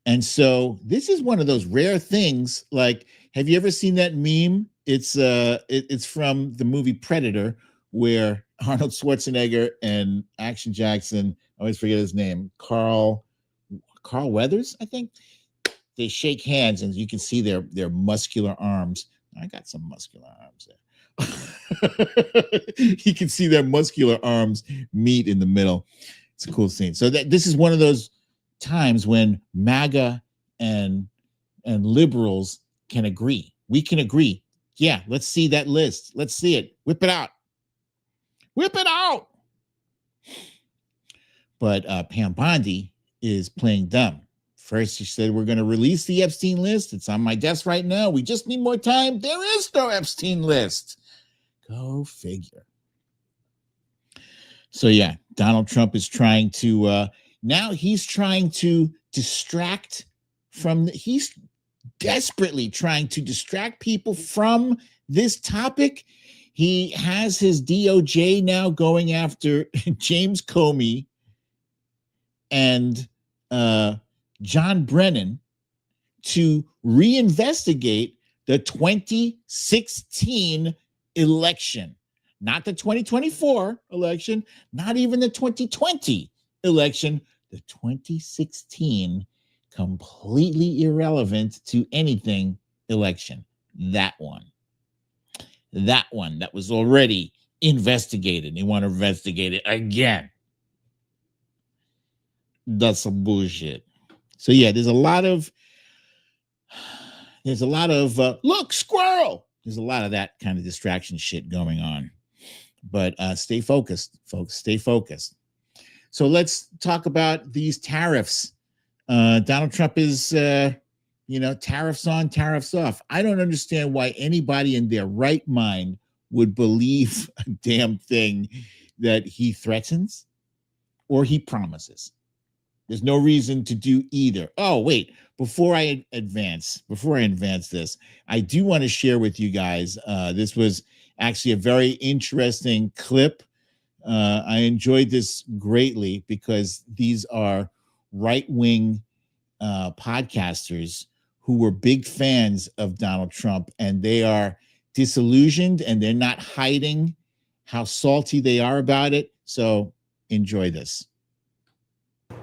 A: And so this is one of those rare things. Like, have you ever seen that meme? It's from the movie Predator, where Arnold Schwarzenegger and Action Jackson, I always forget his name, Carl Weathers, I think. They shake hands and you can see their muscular arms. I got some muscular arms there. You can see their muscular arms meet in the middle. It's a cool scene. So this is one of those times when MAGA and liberals can agree. We can agree. Yeah, let's see that list. Let's see it. Whip it out. Whip it out. But Pam Bondi is playing dumb. First, she said, we're going to release the Epstein list. It's on my desk right now. We just need more time. There is no Epstein list. Go figure. So, yeah, Donald Trump is trying to, now he's trying to distract from, he's desperately trying to distract people from this topic. He has his DOJ now going after James Comey and John Brennan to reinvestigate the 2016 election, not the 2024 election, not even the 2020 election, the 2016 completely irrelevant to anything election. That one that was already investigated. They want to investigate it again. That's some bullshit. So yeah, there's a lot of look, squirrel. There's a lot of that kind of distraction shit going on. But stay focused, folks. Stay focused. So let's talk about these tariffs. Donald Trump is, tariffs on, tariffs off. I don't understand why anybody in their right mind would believe a damn thing that he threatens or he promises. There's no reason to do either. Oh, wait, before I advance this, I do want to share with you guys, this was actually a very interesting clip. I enjoyed this greatly because these are right-wing podcasters who were big fans of Donald Trump, and they are disillusioned and they're not hiding how salty they are about it. So enjoy this.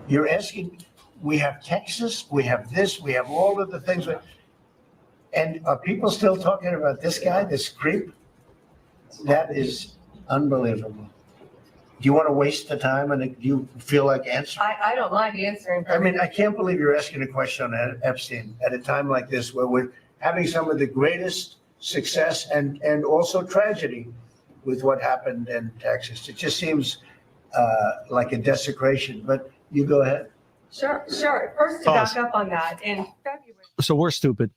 F: You're asking, we have Texas, we have this, we have all of the things. And are people still talking about this guy, this creep? That is unbelievable. Do you want to waste the time and do you feel like answering?
E: I don't mind answering.
F: I mean, I can't believe you're asking a question on Epstein at a time like this where we're having some of the greatest success and also tragedy with what happened in Texas. It just seems like a desecration, but you go ahead.
E: Sure. First, to back up on that, in February.
G: So we're stupid.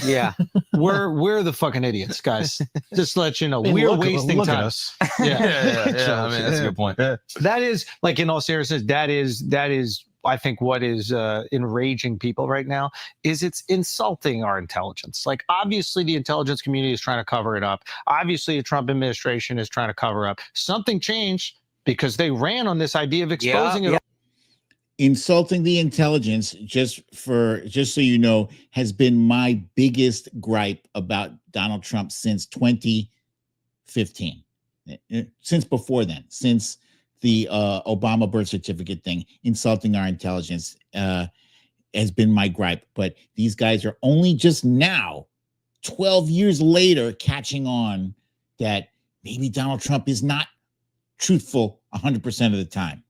H: Yeah,
G: we're the fucking idiots, guys. Just to let you know,
H: I mean,
G: we're
H: look
G: wasting
H: at
G: time.
H: us.
G: Yeah.
H: I mean, that's a good point.
G: That is, like, in all seriousness, that is I think what is enraging people right now is it's insulting our intelligence. Like, obviously the intelligence community is trying to cover it up. Obviously the Trump administration is trying to cover up. Something changed because they ran on this idea of exposing it.
A: Insulting the intelligence, just so you know, has been my biggest gripe about Donald Trump since 2015. Since before then, since the Obama birth certificate thing, insulting our intelligence has been my gripe. But these guys are only just now, 12 years later, catching on that maybe Donald Trump is not truthful 100% of the time.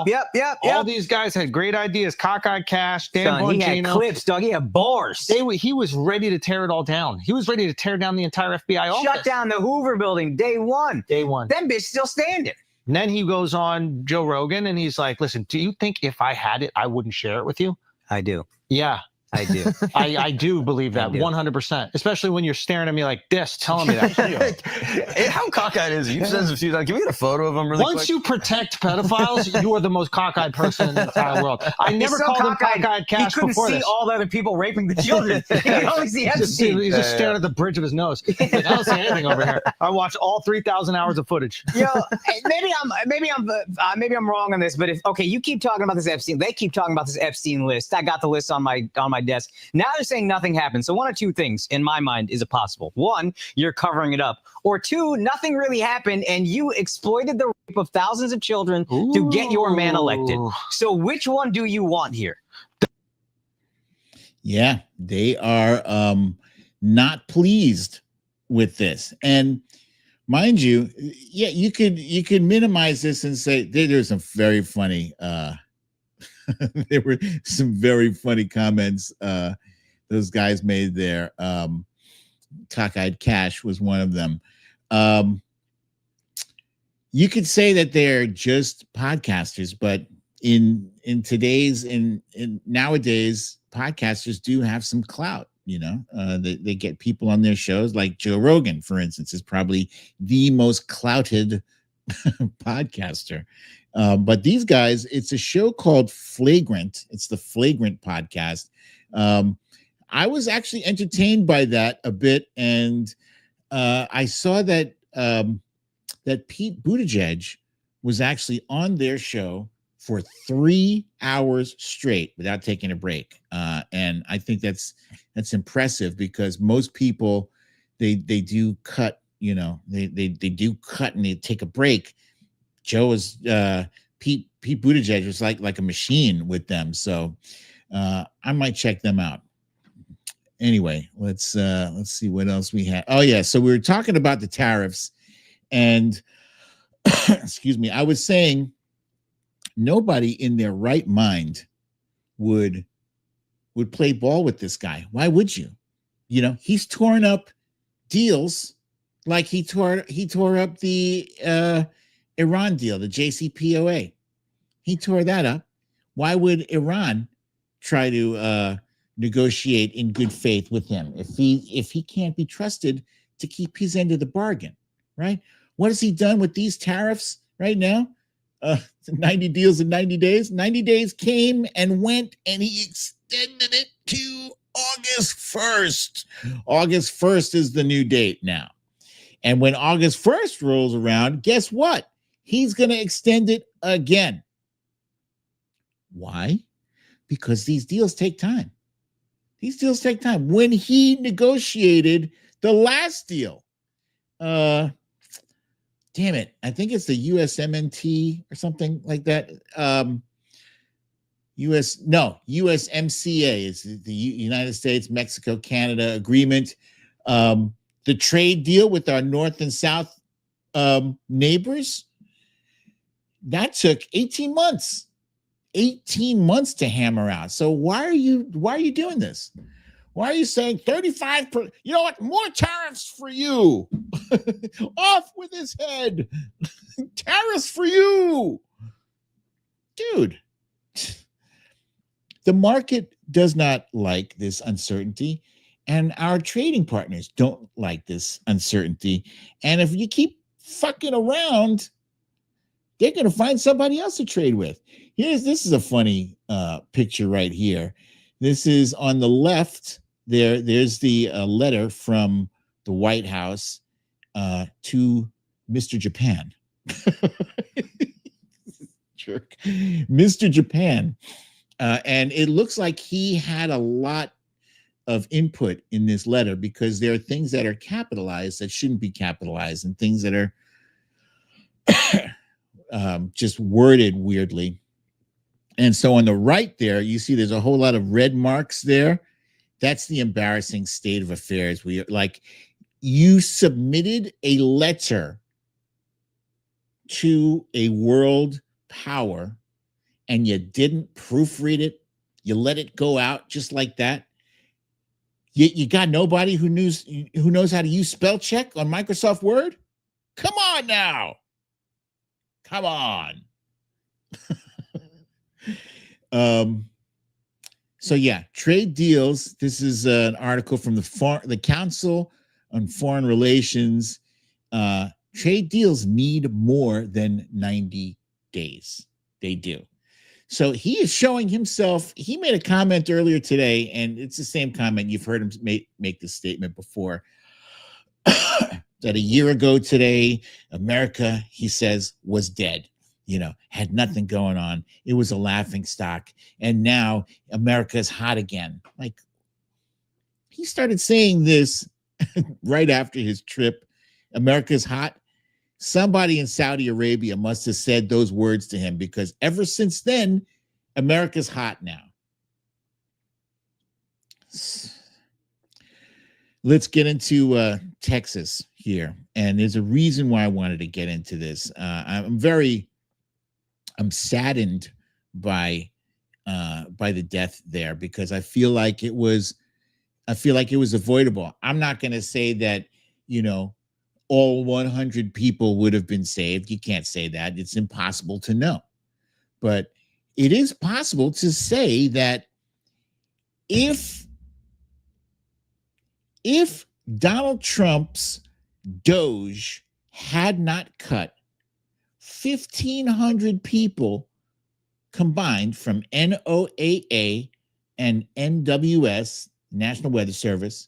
H: Yep.
G: All these guys had great ideas. Cockeyed Cash, Dan
H: Son, he
G: Bongino.
H: had clips, dog. He had bars.
G: He was ready to tear it all down. He was ready to tear down the entire FBI office.
H: Shut down the Hoover building day one.
G: Day one.
H: That bitch still standing.
G: And then he goes on Joe Rogan and he's like, listen, do you think if I had it, I wouldn't share it with you?
H: I do.
G: Yeah.
H: I do.
G: I do believe that 100%, especially when you're staring at me like this, telling me that.
I: How cockeyed is he? You've said this a few times. Can we get a photo of him really quick?
G: Once you protect pedophiles, you are the most cockeyed person in the entire world. I never called him cockeyed Cash
H: he couldn't
G: before
H: see
G: this.
H: all the other people raping the children. He could only see Epstein.
G: He's just staring at the bridge of his nose. Like, I don't see anything over here. I watched all 3,000 hours of footage.
H: Yo, maybe I'm wrong on this, but you keep talking about this Epstein. They keep talking about this Epstein list. I got the list on my desk. Now they're saying nothing happened. So one of two things in my mind is possible. One, you're covering it up, or two, nothing really happened and you exploited the rape of thousands of children to get your man elected. So which one do you want here?
A: Yeah, they are not pleased with this. And mind you, yeah, you could minimize this and say there's some very funny there were some very funny comments those guys made there. Cockeyed Cash was one of them. You could say that they're just podcasters, but in nowadays, podcasters do have some clout. You know, they get people on their shows, like Joe Rogan, for instance, is probably the most clouted podcaster. But these guys, it's a show called Flagrant. It's the Flagrant podcast. I was actually entertained by that a bit, and I saw that that Pete Buttigieg was actually on their show for 3 hours straight without taking a break, and I think that's impressive because most people they do cut, you know, they do cut and they take a break. Joe is Pete Buttigieg was like a machine with them, so. I might check them out. Anyway, let's see what else we have. Oh yeah, so we were talking about the tariffs, and excuse me, I was saying nobody in their right mind would play ball with this guy. Why would you? You know, he's torn up deals like he tore up the Iran deal, the JCPOA. He tore that up. Why would Iran try to negotiate in good faith with him if he can't be trusted to keep his end of the bargain, right? What has he done with these tariffs right now? 90 deals in 90 days. 90 days came and went, and he extended it to August 1st. August 1st is the new date now. And when August 1st rolls around, guess what? He's going to extend it again. Why? Because these deals take time. These deals take time. When he negotiated the last deal, damn it, I think it's the USMNT or something like that. USMCA is the United States, Mexico, Canada agreement. The trade deal with our North and South neighbors, that took 18 months. 18 months to hammer out. So why are you doing this? Why are you saying 35%? You know what? More tariffs for you. Off with his head. Tariffs for you. Dude. The market does not like this uncertainty, and our trading partners don't like this uncertainty. And if you keep fucking around, they're going to find somebody else to trade with. This is a funny picture right here. This is on the left. There's the letter from the White House to Mr. Japan. Jerk. Mr. Japan. And it looks like he had a lot of input in this letter, because there are things that are capitalized that shouldn't be capitalized, and things that are just worded weirdly. And so on the right there, you see there's a whole lot of red marks there. That's the embarrassing state of affairs. You submitted a letter to a world power and you didn't proofread it. You let it go out just like that. You got nobody who knows how to use spell check on Microsoft Word? Come on now. Come on. So yeah, trade deals. This is an article from the Council on Foreign Relations. Trade deals need more than 90 days. They do. So he is showing himself. He made a comment earlier today, and it's the same comment. You've heard him make this statement before. That a year ago today, America, he says, was dead. Had nothing going on. It was a laughing stock. And now America's hot again. Like, he started saying this right after his trip. America's hot. Somebody in Saudi Arabia must have said those words to him, because ever since then, America's hot now. Let's get into Texas here. And there's a reason why I wanted to get into this. I'm saddened by the death there, because I feel like it was avoidable. I'm not going to say that, all 100 people would have been saved. You can't say that. It's impossible to know. But it is possible to say that if Donald Trump's Doge had not cut 1,500 people combined from NOAA and NWS, National Weather Service,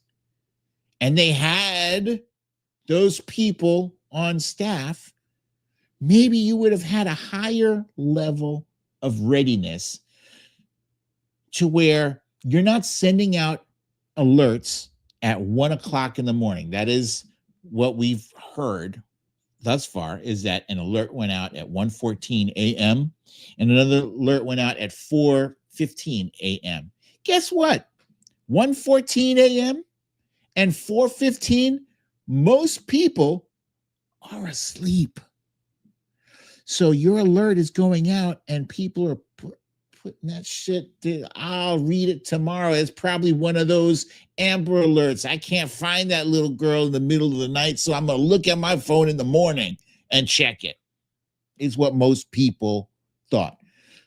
A: and they had those people on staff, maybe you would have had a higher level of readiness to where you're not sending out alerts at 1 o'clock in the morning. That is what we've heard thus far, is that an alert went out at 1:14 a.m. and another alert went out at 4:15 a.m. Guess what? 1:14 a.m. and 4:15, most people are asleep. So your alert is going out and people are putting that shit. I'll read it tomorrow. It's probably one of those Amber Alerts. I can't find that little girl in the middle of the night, so I'm going to look at my phone in the morning and check it, is what most people thought.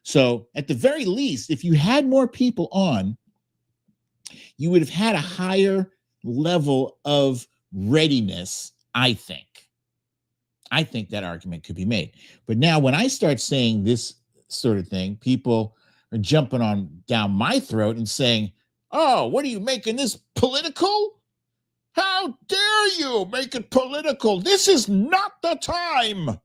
A: So at the very least, if you had more people on, you would have had a higher level of readiness, I think. I think that argument could be made. But now when I start saying this sort of thing, people are jumping on down my throat and saying, oh, what are you making this political? How dare you make it political? This is not the time.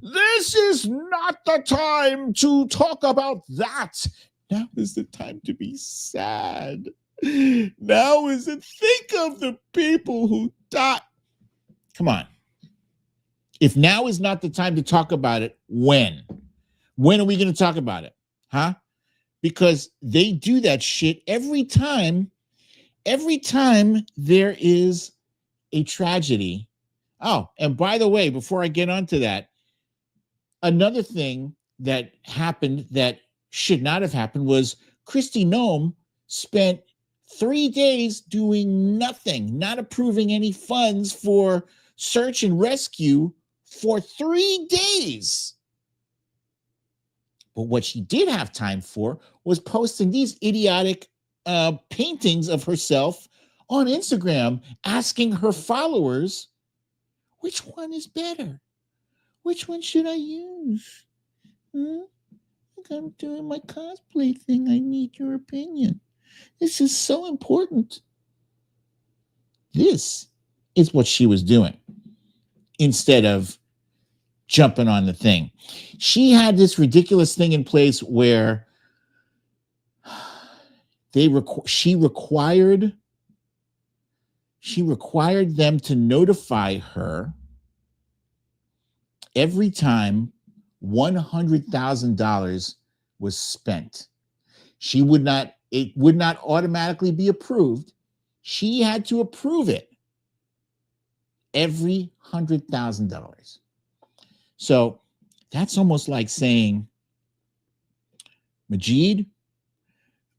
A: This is not the time to talk about that. Now is the time to be sad. Now is it, think of the people who died. Come on. If now is not the time to talk about it, when? When are we going to talk about it? Huh? Because they do that shit every time there is a tragedy. Oh, and by the way, before I get onto that, another thing that happened that should not have happened was Kristi Noem spent 3 days doing nothing, not approving any funds for search and rescue for 3 days. But what she did have time for was posting these idiotic paintings of herself on Instagram, asking her followers, which one is better? Which one should I use? I'm doing my cosplay thing. I need your opinion. This is so important. This is what she was doing instead of jumping on the thing. She had this ridiculous thing in place where she required them to notify her every time $100,000 was spent. It would not automatically be approved. She had to approve it every $100,000. So that's almost like saying, Majid,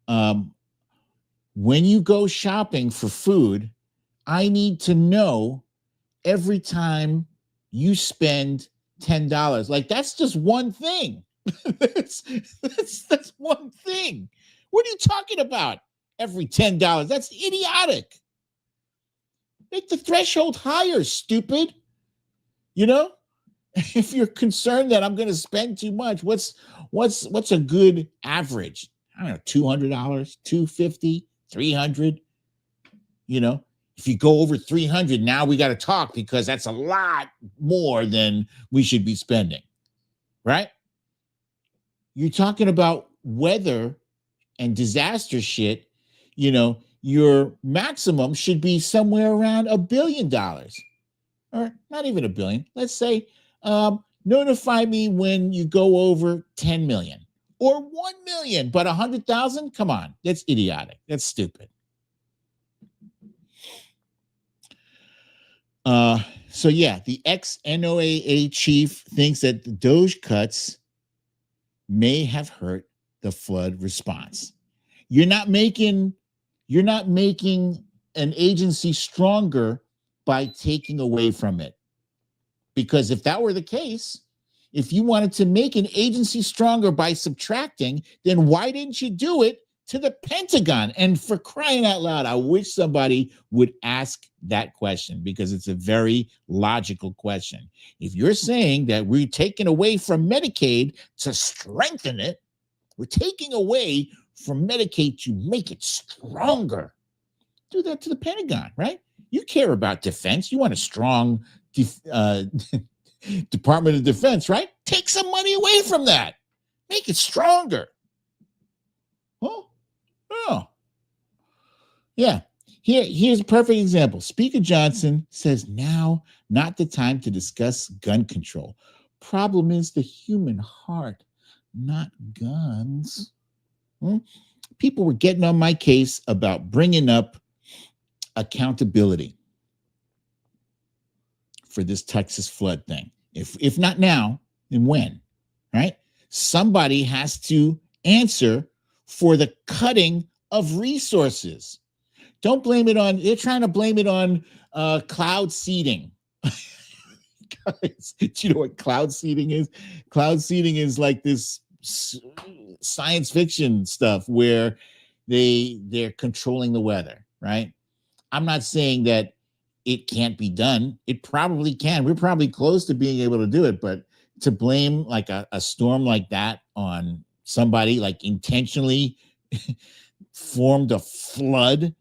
A: when you go shopping for food, I need to know every time you spend $10. Like, that's just one thing. that's one thing. What are you talking about? Every $10. That's idiotic. Make the threshold higher, stupid. You know, if you're concerned that I'm going to spend too much, what's a good average? I don't know, $200, $250, $300. You know, if you go over 300, now we got to talk because that's a lot more than we should be spending, right? You're talking about weather and disaster shit. You know, your maximum should be somewhere around $1 billion, or not even $1 billion. Let's say, notify me when you go over 10 million or 1 million, but 100,000. Come on, that's idiotic. That's stupid. So yeah, the ex-NOAA chief thinks that the Doge cuts may have hurt the flood response. You're not making an agency stronger by taking away from it. Because if that were the case, if you wanted to make an agency stronger by subtracting, then why didn't you do it to the Pentagon? And for crying out loud, I wish somebody would ask that question, because it's a very logical question. If you're saying that we're taking away from Medicaid to strengthen it, we're taking away from Medicaid to make it stronger, do that to the Pentagon, right? You care about defense. You want a strong Department of Defense, right? Take some money away from that. Make it stronger. Oh, yeah. Here's a perfect example. Speaker Johnson says now not the time to discuss gun control. Problem is the human heart, not guns. people were getting on my case about bringing up accountability for this Texas flood thing. If not now, then when, right? Somebody has to answer for the cutting of resources. Don't blame it on, they're trying to blame it on cloud seeding. Guys, do you know what cloud seeding is? Cloud seeding is like this science fiction stuff where they're controlling the weather, right? I'm not saying that it can't be done. It probably can. We're probably close to being able to do it, but to blame like a storm like that on somebody like intentionally formed a flood.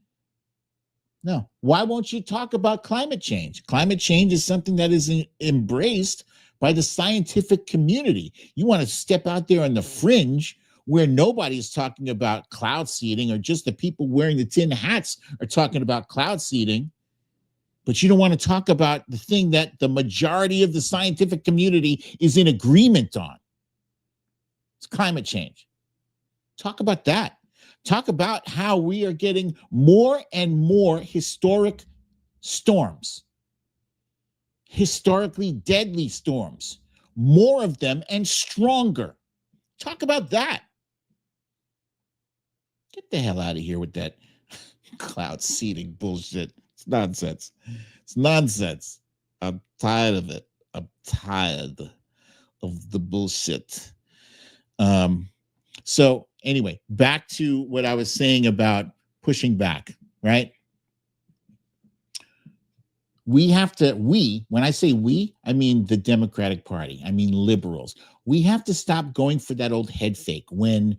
A: No. Why won't you talk about climate change? Climate change is something that is embraced by the scientific community. You want to step out there on the fringe where nobody's talking about cloud seeding, or just the people wearing the tin hats are talking about cloud seeding, but you don't want to talk about the thing that the majority of the scientific community is in agreement on. It's climate change. Talk about that. Talk about how we are getting more and more historic storms, historically deadly storms, more of them and stronger. Talk about that. Get the hell out of here with that cloud seeding bullshit. It's nonsense. It's nonsense. I'm tired of it. I'm tired of the bullshit. So anyway, back to what I was saying about pushing back, right? We have to, when I say we, I mean the Democratic Party. I mean liberals. We have to stop going for that old head fake. When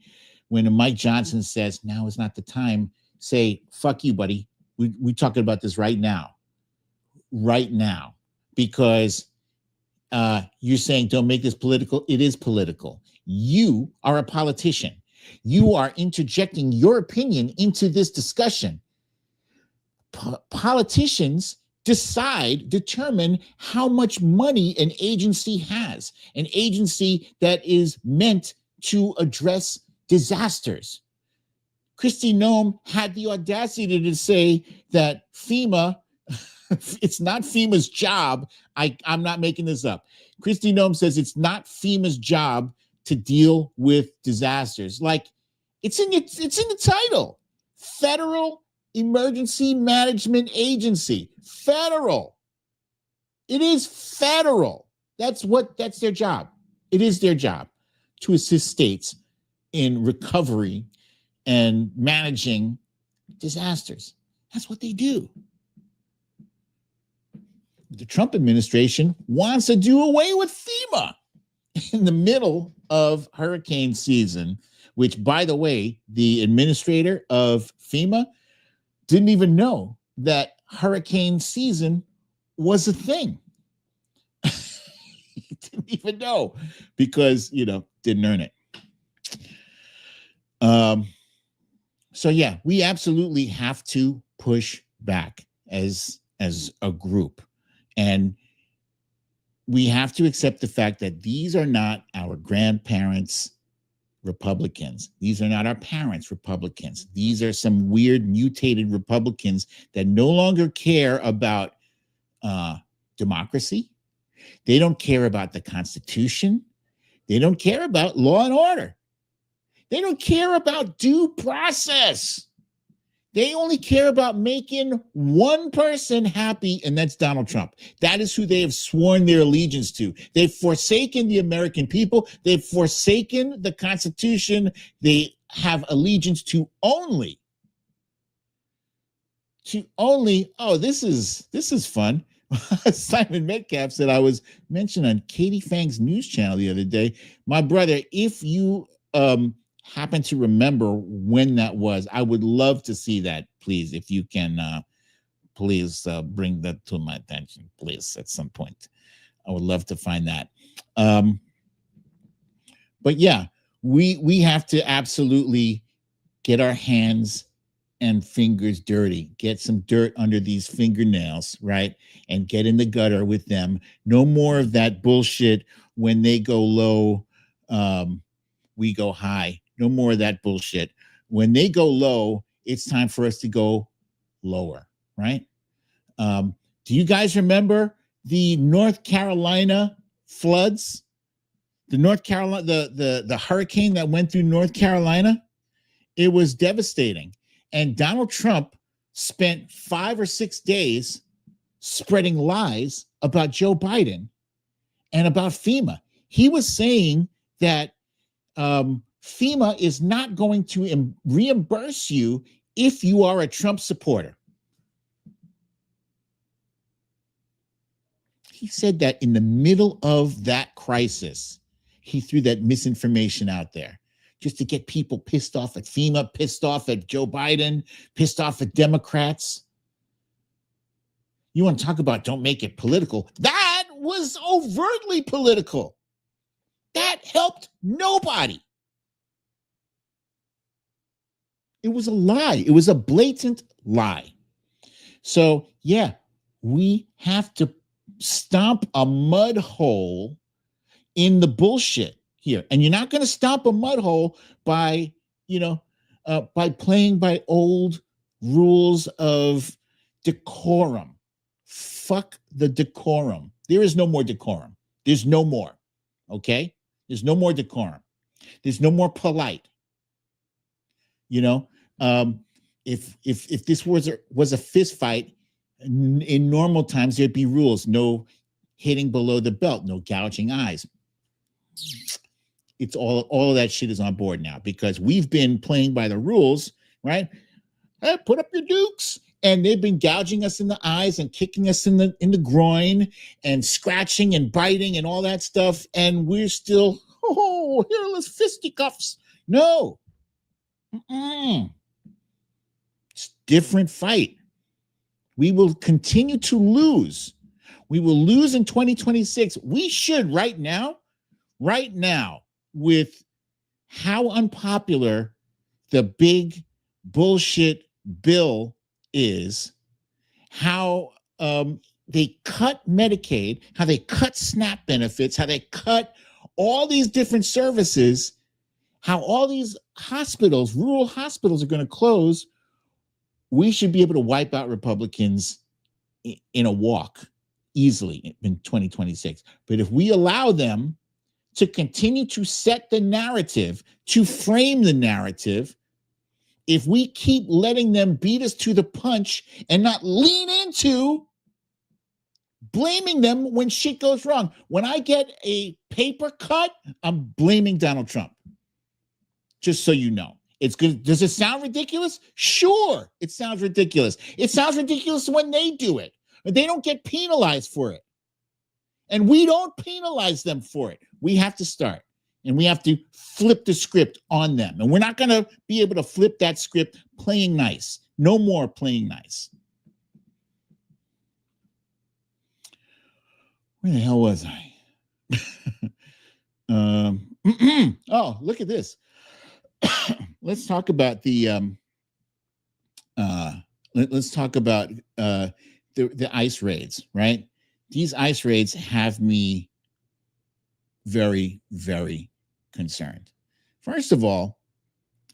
A: Mike Johnson says, now is not the time, say, fuck you, buddy. We're talking about this right now. Right now. Because you're saying don't make this political. It is political. You are a politician. You are interjecting your opinion into this discussion. Politicians determine how much money an agency has, an agency that is meant to address disasters. Kristi Noem had the audacity to say that FEMA, it's not FEMA's job. I'm not making this up. Kristi Noem says it's not FEMA's job to deal with disasters. Like, it's in the title. Federal Emergency Management Agency. Federal. It is federal. That's their job. It is their job to assist states in recovery and managing disasters. That's what they do. The Trump administration wants to do away with FEMA in the middle of hurricane season, which, by the way, the administrator of FEMA didn't even know that hurricane season was a thing. He didn't even know because, didn't earn it. So yeah, we absolutely have to push back as a group. And we have to accept the fact that these are not our grandparents' Republicans. These are not our parents' Republicans. These are some weird mutated Republicans that no longer care about democracy. They don't care about the Constitution. They don't care about law and order. They don't care about due process. They only care about making one person happy, and that's Donald Trump. That is who they have sworn their allegiance to. They've forsaken the American people. They've forsaken the Constitution. They have allegiance to only, oh, this is fun. Simon Metcalf said, I was mentioned on Katie Fang's news channel the other day. My brother, if you happen to remember when that was, I would love to see that, please. If you can, please bring that to my attention, please, at some point. I would love to find that. But yeah, we have to absolutely get our hands and fingers dirty, get some dirt under these fingernails, right? And get in the gutter with them. No more of that bullshit. When they go low, we go high. No more of that bullshit. when they go low, it's time for us to go lower, right? Do you guys remember the North Carolina floods? The the hurricane that went through North Carolina? It was devastating. And Donald Trump spent 5 or 6 days spreading lies about Joe Biden and about FEMA. He was saying that FEMA is not going to reimburse you if you are a Trump supporter. He said that in the middle of that crisis. He threw that misinformation out there just to get people pissed off at FEMA, pissed off at Joe Biden, pissed off at Democrats. You want to talk about don't make it political? That was overtly political. That helped nobody. It was a lie. It was a blatant lie. So, yeah, we have to stomp a mud hole in the bullshit here. And you're not going to stomp a mud hole by, by playing by old rules of decorum. Fuck the decorum. There is no more decorum. There's no more. Okay? There's no more decorum. There's no more polite. If this was a fist fight, in normal times there'd be rules: no hitting below the belt, no gouging eyes. It's all of that shit is on board now because we've been playing by the rules, right? Hey, put up your dukes. And they've been gouging us in the eyes and kicking us in the groin and scratching and biting and all that stuff. And we're still, hairless fisticuffs. No. It's a different fight. We will continue to lose. We will lose in 2026. We should right now, with how unpopular the big bullshit bill is, how they cut Medicaid, how they cut SNAP benefits, how they cut all these different services, how all these hospitals, rural hospitals, are going to close. We should be able to wipe out Republicans in a walk easily in 2026. But if we allow them to continue to set the narrative, to frame the narrative, if we keep letting them beat us to the punch and not lean into blaming them when shit goes wrong. When I get a paper cut, I'm blaming Donald Trump. Just so you know. It's good. Does it sound ridiculous? Sure, it sounds ridiculous. It sounds ridiculous when they do it. But they don't get penalized for it. And we don't penalize them for it. We have to start. And we have to flip the script on them. And we're not going to be able to flip that script playing nice. No more playing nice. Where the hell was I? Oh, look at this. Let's talk about the let's talk about the ICE raids, right? These ICE raids have me very, very concerned. First of all,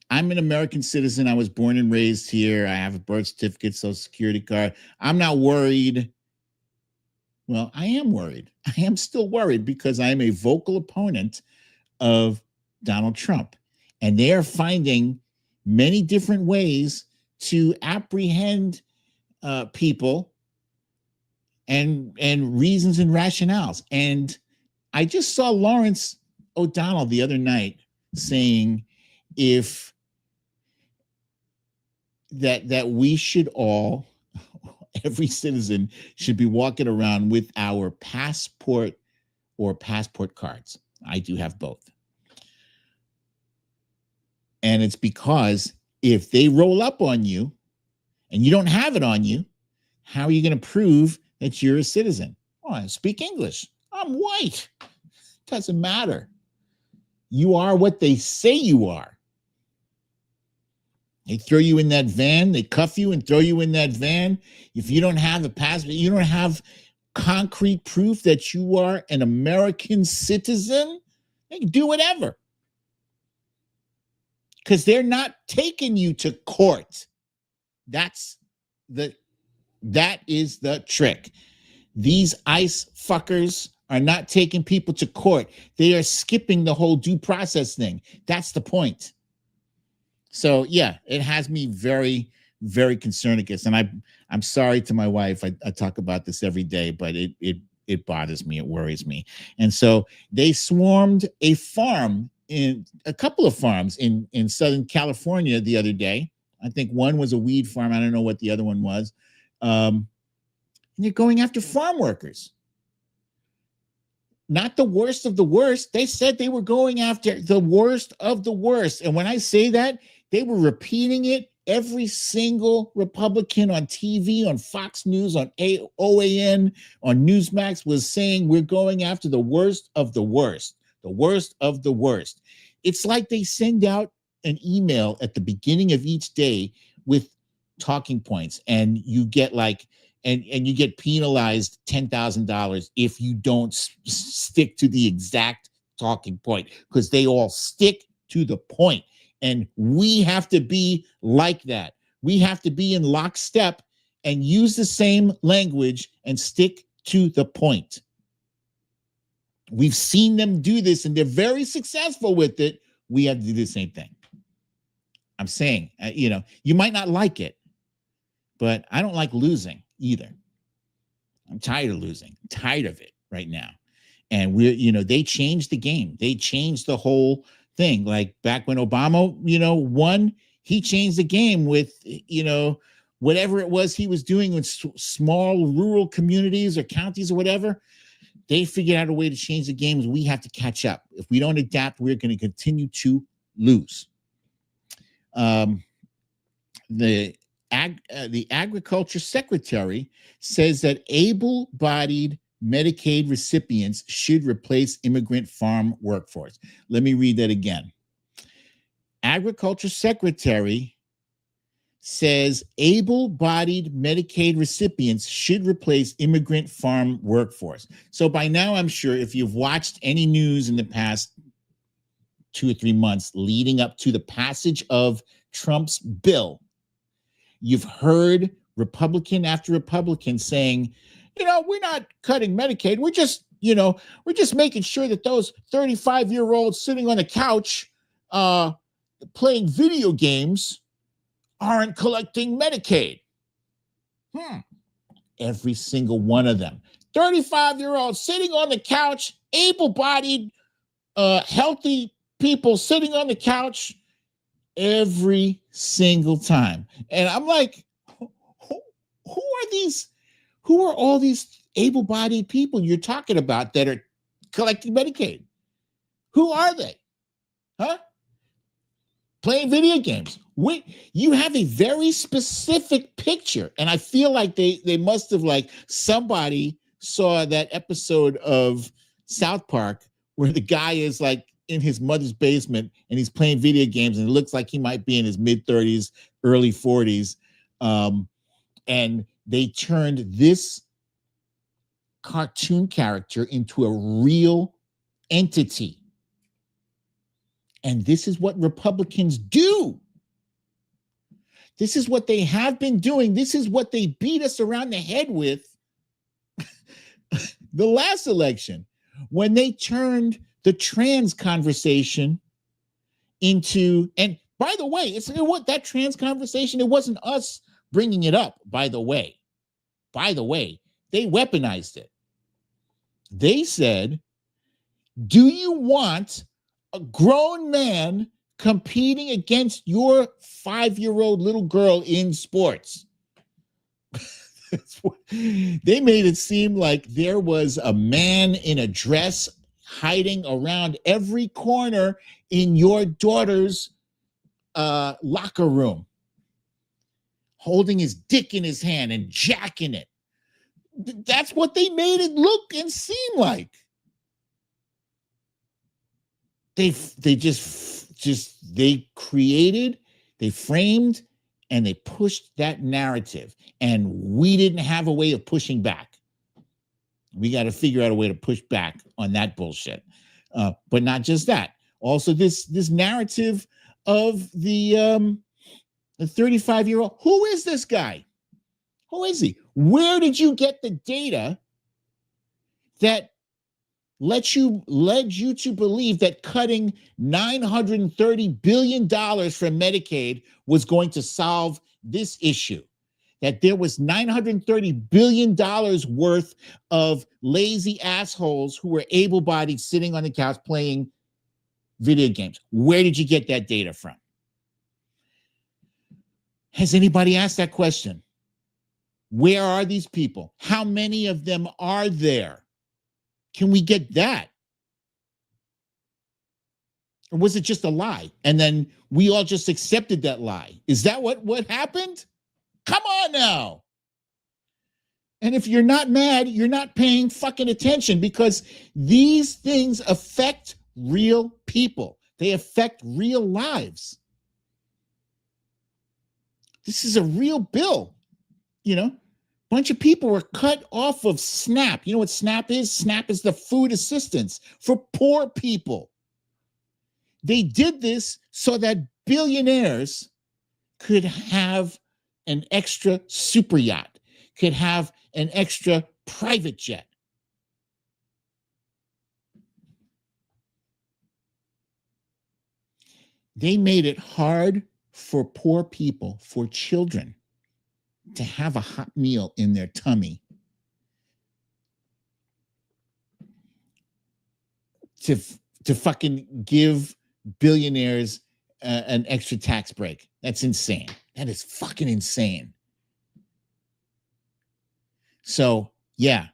A: I'm an American citizen. I was born and raised here. I have a birth certificate, social security card. I'm not worried. Well, I am worried. I am still worried because I am a vocal opponent of Donald Trump. And they are finding many different ways to apprehend people and reasons and rationales. And I just saw Lawrence O'Donnell the other night saying if that we should all, every citizen should be walking around with our passport or passport cards. I do have both. And it's because if they roll up on you and you don't have it on you, how are you going to prove that you're a citizen? Oh, I speak English. I'm white. Doesn't matter. You are what they say you are. They throw you in that van, they cuff you and throw you in that van. If you don't have a passport, you don't have concrete proof that you are an American citizen, they can do whatever. because they're not taking you to court. That is the trick. These ICE fuckers are not taking people to court. They are skipping the whole due process thing. That's the point. So yeah, it has me very, very concerned, I guess. And I'm sorry to my wife. I talk about this every day, but it bothers me. It worries me. And so they swarmed a couple of farms in Southern California the other day. I think one was a weed farm. I don't know what the other one was. And they're going after farm workers. Not the worst of the worst. They said they were going after the worst of the worst. And when I say that, they were repeating it. Every single Republican on TV, on Fox News, on OAN, on Newsmax was saying we're going after the worst of the worst, the worst of the worst. It's like they send out an email at the beginning of each day with talking points, and you get and you get penalized $10,000 if you don't stick to the exact talking point, because they all stick to the point. And we have to be like that. We have to be in lockstep and use the same language and stick to the point. We've seen them do this, and they're very successful with it. We have to do the same thing. I'm saying, you might not like it, but I don't like losing either. I'm tired of losing, tired of it right now. And they changed the game. They changed the whole thing. Like back when Obama, won, he changed the game with, whatever it was he was doing with small rural communities or counties or whatever. They figured out a way to change the games. We have to catch up. If we don't adapt, we're going to continue to lose. The agriculture secretary says that able-bodied Medicaid recipients should replace immigrant farm workforce. Let me read that again. Agriculture secretary says able-bodied Medicaid recipients should replace immigrant farm workforce. So by now, I'm sure if you've watched any news in the past 2 or 3 months leading up to the passage of Trump's bill, you've heard Republican after Republican saying, we're not cutting Medicaid. We're just making sure that those 35-year-olds sitting on the couch playing video games aren't collecting Medicaid. Every single one of them. 35-year-olds sitting on the couch, able-bodied, healthy people sitting on the couch every single time. And I'm like, who are all these able-bodied people you're talking about that are collecting Medicaid? Who are they? Huh? Playing video games. You have a very specific picture. And I feel like they must have, somebody saw that episode of South Park where the guy is in his mother's basement and he's playing video games, and it looks like he might be in his mid-30s, early 40s. And they turned this cartoon character into a real entity. And this is what Republicans do. This is what they have been doing. This is what they beat us around the head with the last election, when they turned the trans conversation into, and by the way, that trans conversation, it wasn't us bringing it up, by the way. They weaponized it. They said, do you want a grown man competing against your 5-year-old little girl in sports? They made it seem like there was a man in a dress hiding around every corner in your daughter's locker room, holding his dick in his hand and jacking it. That's what they made it look and seem like. They created, they framed, and they pushed that narrative. And we didn't have a way of pushing back. We got to figure out a way to push back on that bullshit. But not just that. Also, this narrative of the 35-year-old. Who is this guy? Who is he? Where did you get the data that led you to believe that cutting $930 billion from Medicaid was going to solve this issue? That there was $930 billion worth of lazy assholes who were able-bodied sitting on the couch playing video games. Where did you get that data from? Has anybody asked that question? Where are these people? How many of them are there? Can we get that? Or was it just a lie? And then we all just accepted that lie. Is that what happened? Come on now. And if you're not mad, you're not paying fucking attention, because these things affect real people. They affect real lives. This is a real bill. You know, a bunch of people were cut off of SNAP. You know what SNAP is? SNAP is the food assistance for poor people. They did this so that billionaires could have an extra super yacht, could have an extra private jet. They made it hard for poor people, for children, to have a hot meal in their tummy, to fucking give billionaires an extra tax break. That's insane. That is fucking insane. So, yeah,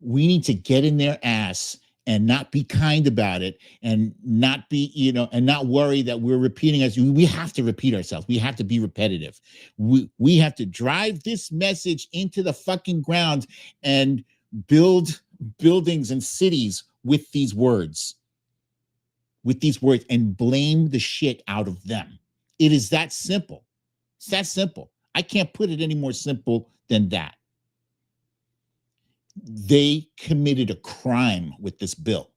A: we need to get in their ass and not be kind about it, and not be, and not worry that we're repeating us. We have to repeat ourselves. We have to be repetitive. We have to drive this message into the fucking ground and build buildings and cities with these words. And blame the shit out of them. It is that simple. It's that simple. I can't put it any more simple than that. They committed a crime with this bill.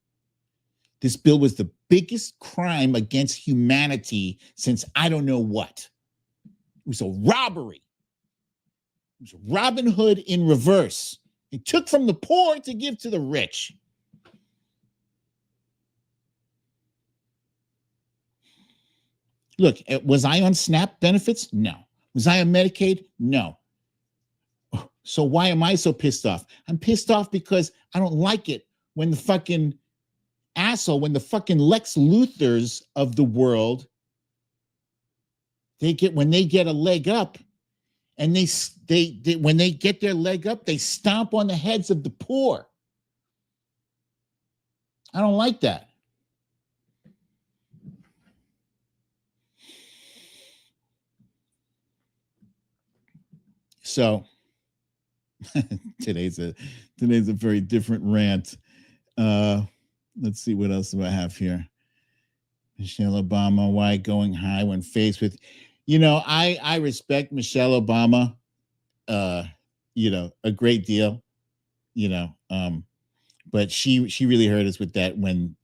A: This bill was the biggest crime against humanity since I don't know what. It was a robbery. It was Robin Hood in reverse. It took from the poor to give to the rich. Look, was I on SNAP benefits? No. Was I on Medicaid? No. So why am I so pissed off? I'm pissed off because I don't like it when the fucking asshole, when the fucking Lex Luthors of the world, when they get a leg up, and when they get their leg up, they stomp on the heads of the poor. I don't like that. So today's a very different rant. Let's see, what else do I have here? Michelle Obama, why going high when faced with, I respect Michelle Obama, a great deal, but she really hurt us with that. When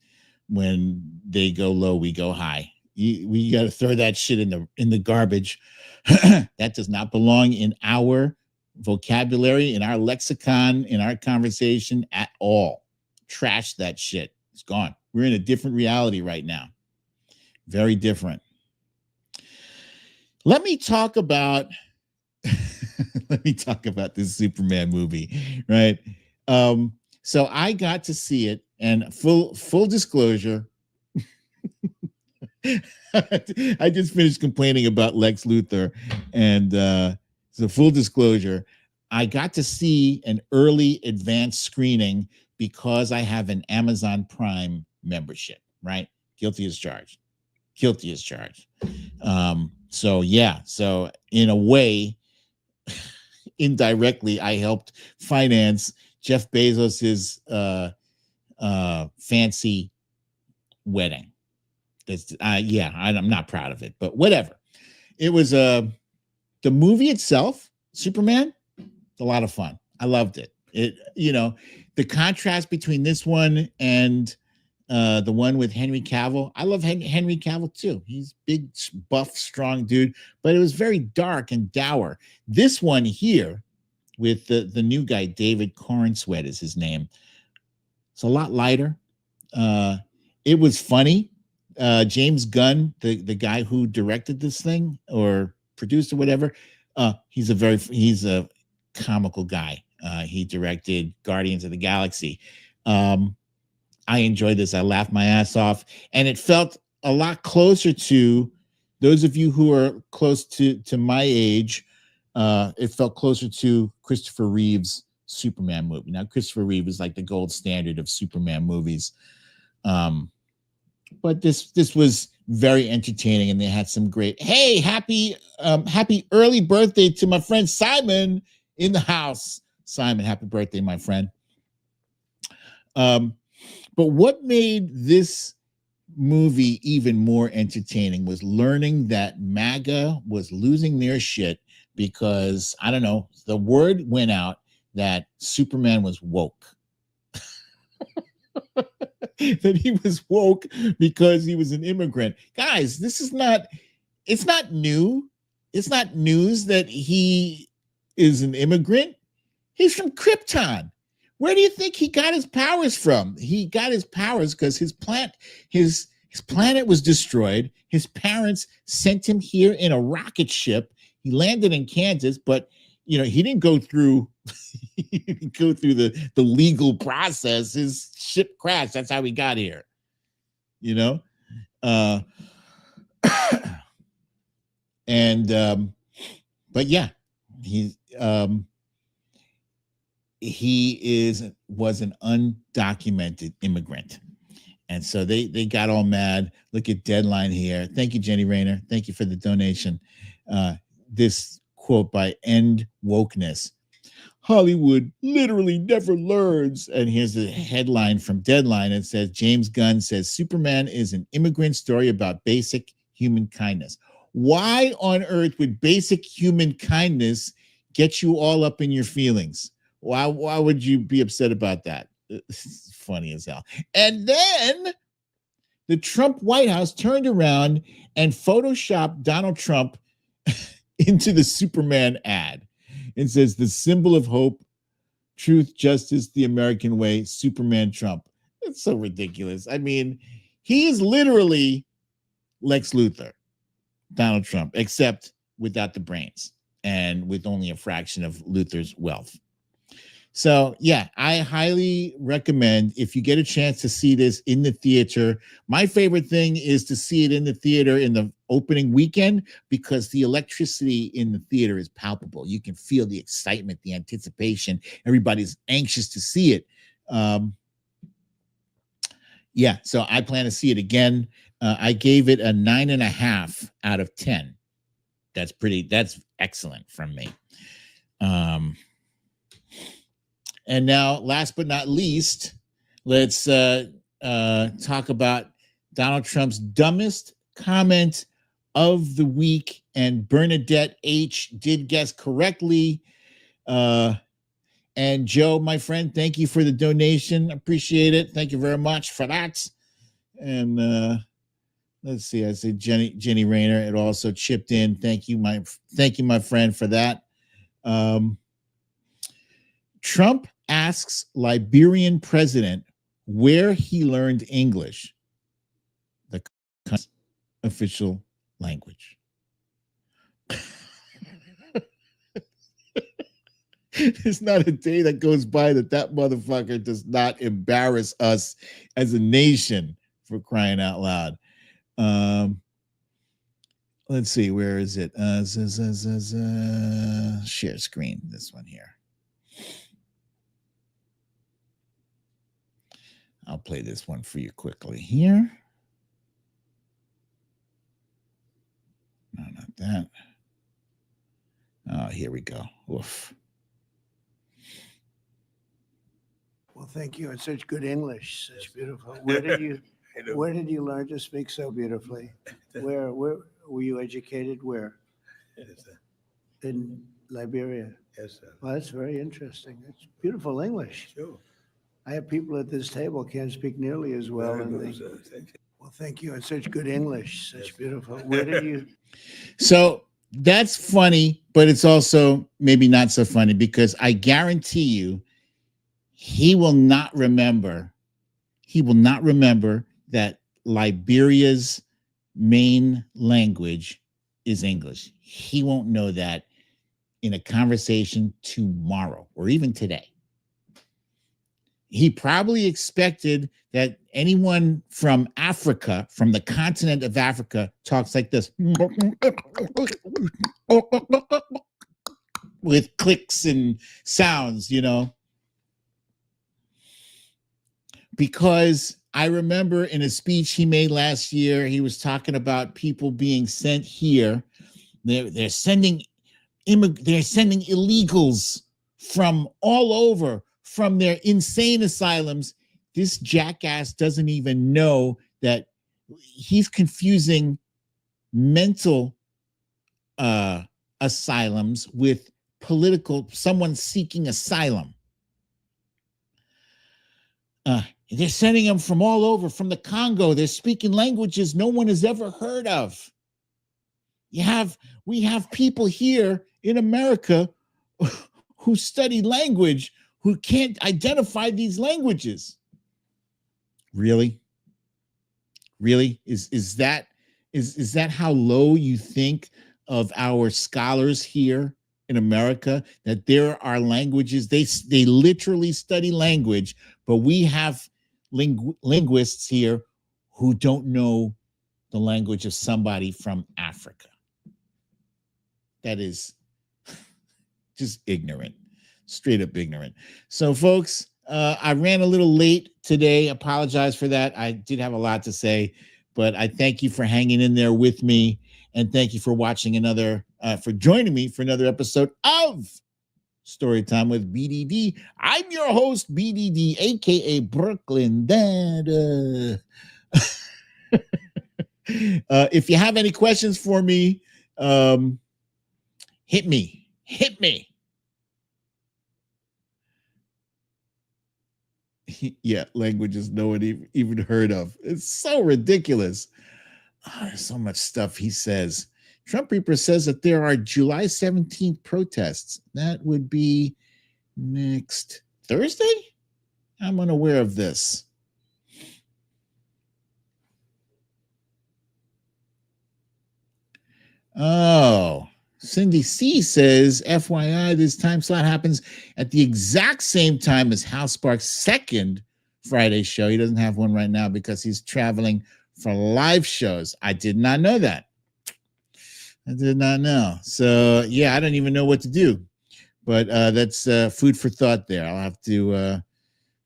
A: they go low, we go high. We got to throw that shit in the garbage. That does not belong in our vocabulary, in our lexicon, in our conversation at all. Trash that shit. It's gone. We're in a different reality right now. Very different. Let me talk about this Superman movie, right? So I got to see it, and full disclosure, I just finished complaining about Lex Luthor, and so full disclosure, I got to see an early advanced screening because I have an Amazon Prime membership, right? Guilty as charged. So in a way, indirectly, I helped finance Jeff Bezos's fancy wedding. I'm not proud of it, but whatever. It was the movie itself, Superman, a lot of fun. I loved it. The contrast between this one and the one with Henry Cavill. I love Henry Cavill too. He's big, buff, strong dude, but it was very dark and dour. This one here with the new guy, David Cornsweet is his name. It's a lot lighter. It was funny. James Gunn, the guy who directed this thing or produced or whatever, he's a comical guy. He directed Guardians of the Galaxy. I enjoyed this. I laughed my ass off, and it felt a lot closer to those of you who are close to my age. It felt closer to Christopher Reeve's Superman movie. Now, Christopher Reeve is like the gold standard of Superman movies. But this was very entertaining, and they had some great, hey, happy early birthday to my friend Simon in the house. Simon, happy birthday, my friend. But what made this movie even more entertaining was learning that MAGA was losing their shit because, I don't know, the word went out that Superman was woke. That he was woke because he was an immigrant. Guys, it's not new. It's not news that he is an immigrant. He's from Krypton. Where do you think he got his powers from? He got his powers because his planet was destroyed. His parents sent him here in a rocket ship. He landed in Kansas, but he didn't go through the legal process. His ship crashed. That's how he got here. But yeah, he was an undocumented immigrant. And so they got all mad. Look at Deadline here. Thank you, Jenny Rayner. Thank you for the donation. This quote by End Wokeness. Hollywood literally never learns. And here's the headline from Deadline. It says, James Gunn says Superman is an immigrant story about basic human kindness. Why on earth would basic human kindness get you all up in your feelings? Why would you be upset about that? It's funny as hell. And then the Trump White House turned around and photoshopped Donald Trump into the Superman ad. It says the symbol of hope, truth, justice, the American way, Superman Trump. It's so ridiculous. I mean, he is literally Lex Luthor, Donald Trump, except without the brains and with only a fraction of Luthor's wealth. So, yeah, I highly recommend if you get a chance to see this in the theater. My favorite thing is to see it in the theater in the opening weekend because the electricity in the theater is palpable. You can feel the excitement, the anticipation. Everybody's anxious to see it. Yeah, so I plan to see it again. I gave it a 9.5 out of 10. That's excellent from me. And now, last but not least, let's talk about Donald Trump's dumbest comment of the week. And Bernadette H. did guess correctly. And Joe, my friend, thank you for the donation. Appreciate it. Thank you very much for that. And let's see. I said Jenny Rayner. It also chipped in. Thank you, my friend, for that. Trump asks Liberian president where he learned English, the country's official language. There's not a day that goes by that motherfucker does not embarrass us as a nation, for crying out loud. Let's see, where is it? Share screen, this one here. I'll play this one for you quickly here. No, not that. Oh, here we go. Oof.
F: Well, thank you. It's such good English, such beautiful. Where did you learn to speak so beautifully? Where were you educated? Where? In Liberia.
J: Yes, sir.
F: Well, that's very interesting. It's beautiful English.
J: Sure.
F: I have people at this table can't speak nearly as well. Well, thank you. And such good English, such beautiful. Where did you?
A: So that's funny, but it's also maybe not so funny because I guarantee you he will not remember. He will not remember that Liberia's main language is English. He won't know that in a conversation tomorrow or even today. He probably expected that anyone from Africa, from the continent of Africa, talks like this with clicks and sounds, you know. Because I remember in a speech he made last year, he was talking about people being sent here. They're sending illegals from all over, from their insane asylums. This jackass doesn't even know that he's confusing mental asylums with political, someone seeking asylum. They're sending them from all over, from the Congo. They're speaking languages no one has ever heard of. We have people here in America who study language who can't identify these languages. Really? Is that how low you think of our scholars here in America, that there are languages they literally study language, but we have linguists here who don't know the language of somebody from Africa? That is just ignorant, straight up ignorant. So, folks, I ran a little late today. Apologize for that. I did have a lot to say, but I thank you for hanging in there with me, and thank you for watching for joining me for another episode of Storytime with BDD. I'm your host, BDD, aka Brooklyn Dad. If you have any questions for me, hit me. Yeah, languages no one even heard of. It's so ridiculous. There's so much stuff he says. Trump Reaper says that there are July 17th protests. That would be next Thursday? I'm unaware of this. Oh, Cindy C says, FYI, this time slot happens at the exact same time as House Sparks' second Friday show. He doesn't have one right now because he's traveling for live shows. I did not know that. I did not know. So, yeah, I don't even know what to do. But that's food for thought there. I'll have to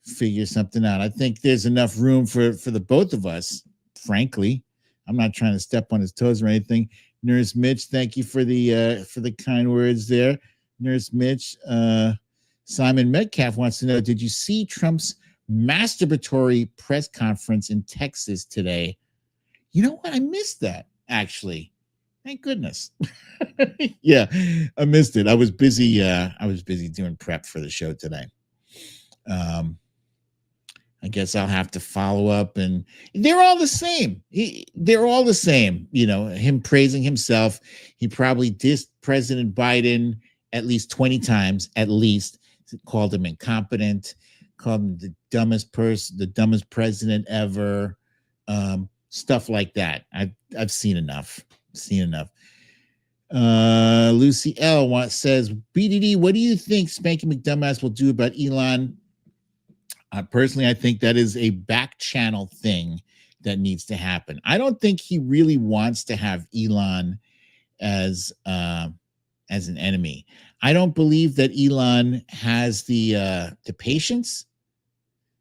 A: figure something out. I think there's enough room for the both of us, frankly. I'm not trying to step on his toes or anything. Nurse Mitch, thank you for the kind words there. Nurse Mitch. Simon Metcalf wants to know, did you see Trump's masturbatory press conference in Texas today? You know what? I missed that, actually. Thank goodness. Yeah, I missed it. I was busy doing prep for the show today. I guess I'll have to follow up, and they're all the same. They're all the same. You know, him praising himself. He probably dissed President Biden at least 20 times, at least. Called him incompetent, called him the dumbest person, the dumbest president ever. Stuff like that. I've seen enough. Lucy L says, BDD, what do you think Spanky McDumbass will do about Elon? Personally, I think that is a back channel thing that needs to happen. I don't think he really wants to have Elon as an enemy. I don't believe that Elon has the patience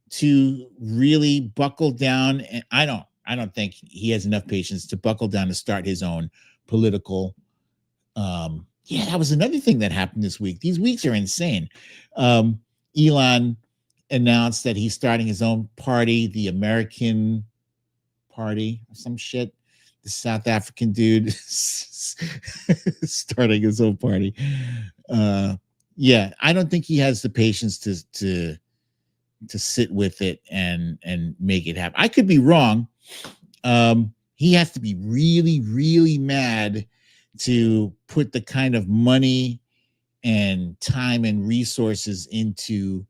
A: to really buckle down, and I don't think he has enough patience to buckle down to start his own political. Yeah, that was another thing that happened this week. These weeks are insane. Elon announced that he's starting his own party, the American Party or some shit. The South African dude starting his own party. Yeah, I don't think he has the patience to to sit with it and make it happen. I could be wrong. He has to be really, really mad to put the kind of money and time and resources into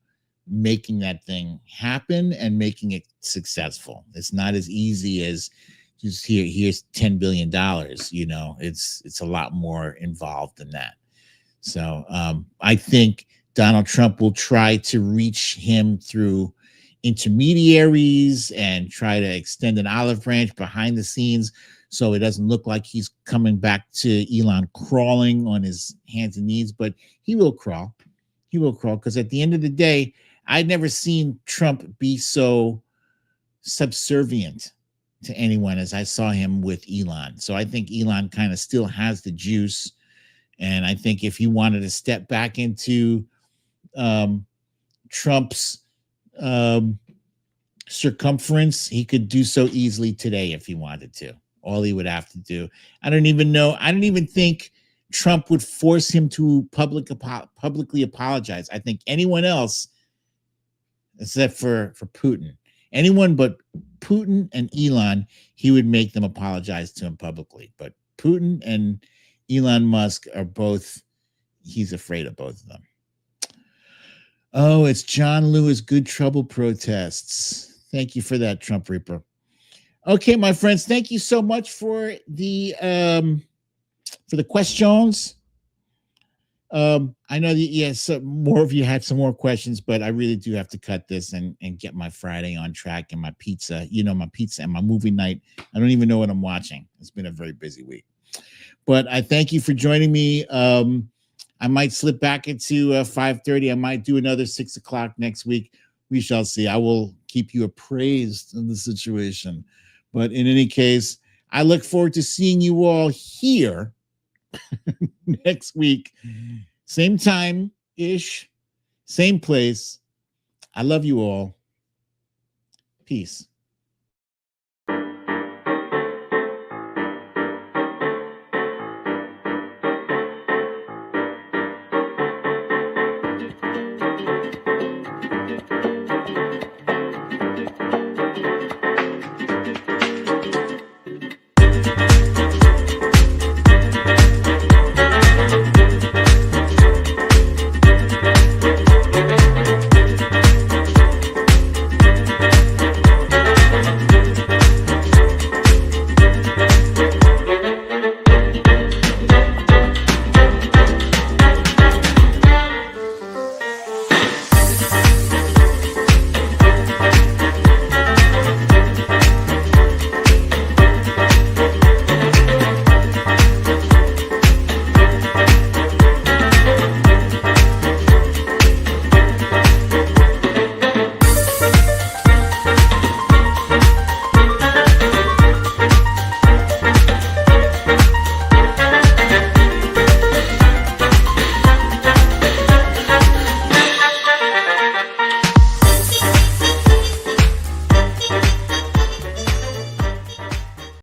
A: making that thing happen and making it successful. It's not as easy as just here's $10 billion. You know, it's a lot more involved than that. So I think Donald Trump will try to reach him through intermediaries and try to extend an olive branch behind the scenes so it doesn't look like he's coming back to Elon crawling on his hands and knees, but he will crawl. He will crawl because at the end of the day, I'd never seen Trump be so subservient to anyone as I saw him with Elon. So I think Elon kind of still has the juice. And I think if he wanted to step back into Trump's circumference, he could do so easily today if he wanted to. All he would have to do. I don't even think Trump would force him to publicly apologize. I think anyone else, except for Putin, anyone but Putin and Elon, he would make them apologize to him publicly. But Putin and Elon Musk are both, he's afraid of both of them. Oh, it's John Lewis Good Trouble protests. Thank you for that, Trump Reaper. Okay, my friends, thank you so much for the questions. I know that yes, more of you had some more questions, but I really do have to cut this and get my Friday on track and my pizza. You know, my pizza and my movie night. I don't even know what I'm watching. It's been a very busy week. But I thank you for joining me. I might slip back into 5:30. I might do another 6 o'clock next week. We shall see. I will keep you appraised in the situation. But in any case, I look forward to seeing you all here next week. Same time-ish, same place. I love you all. Peace.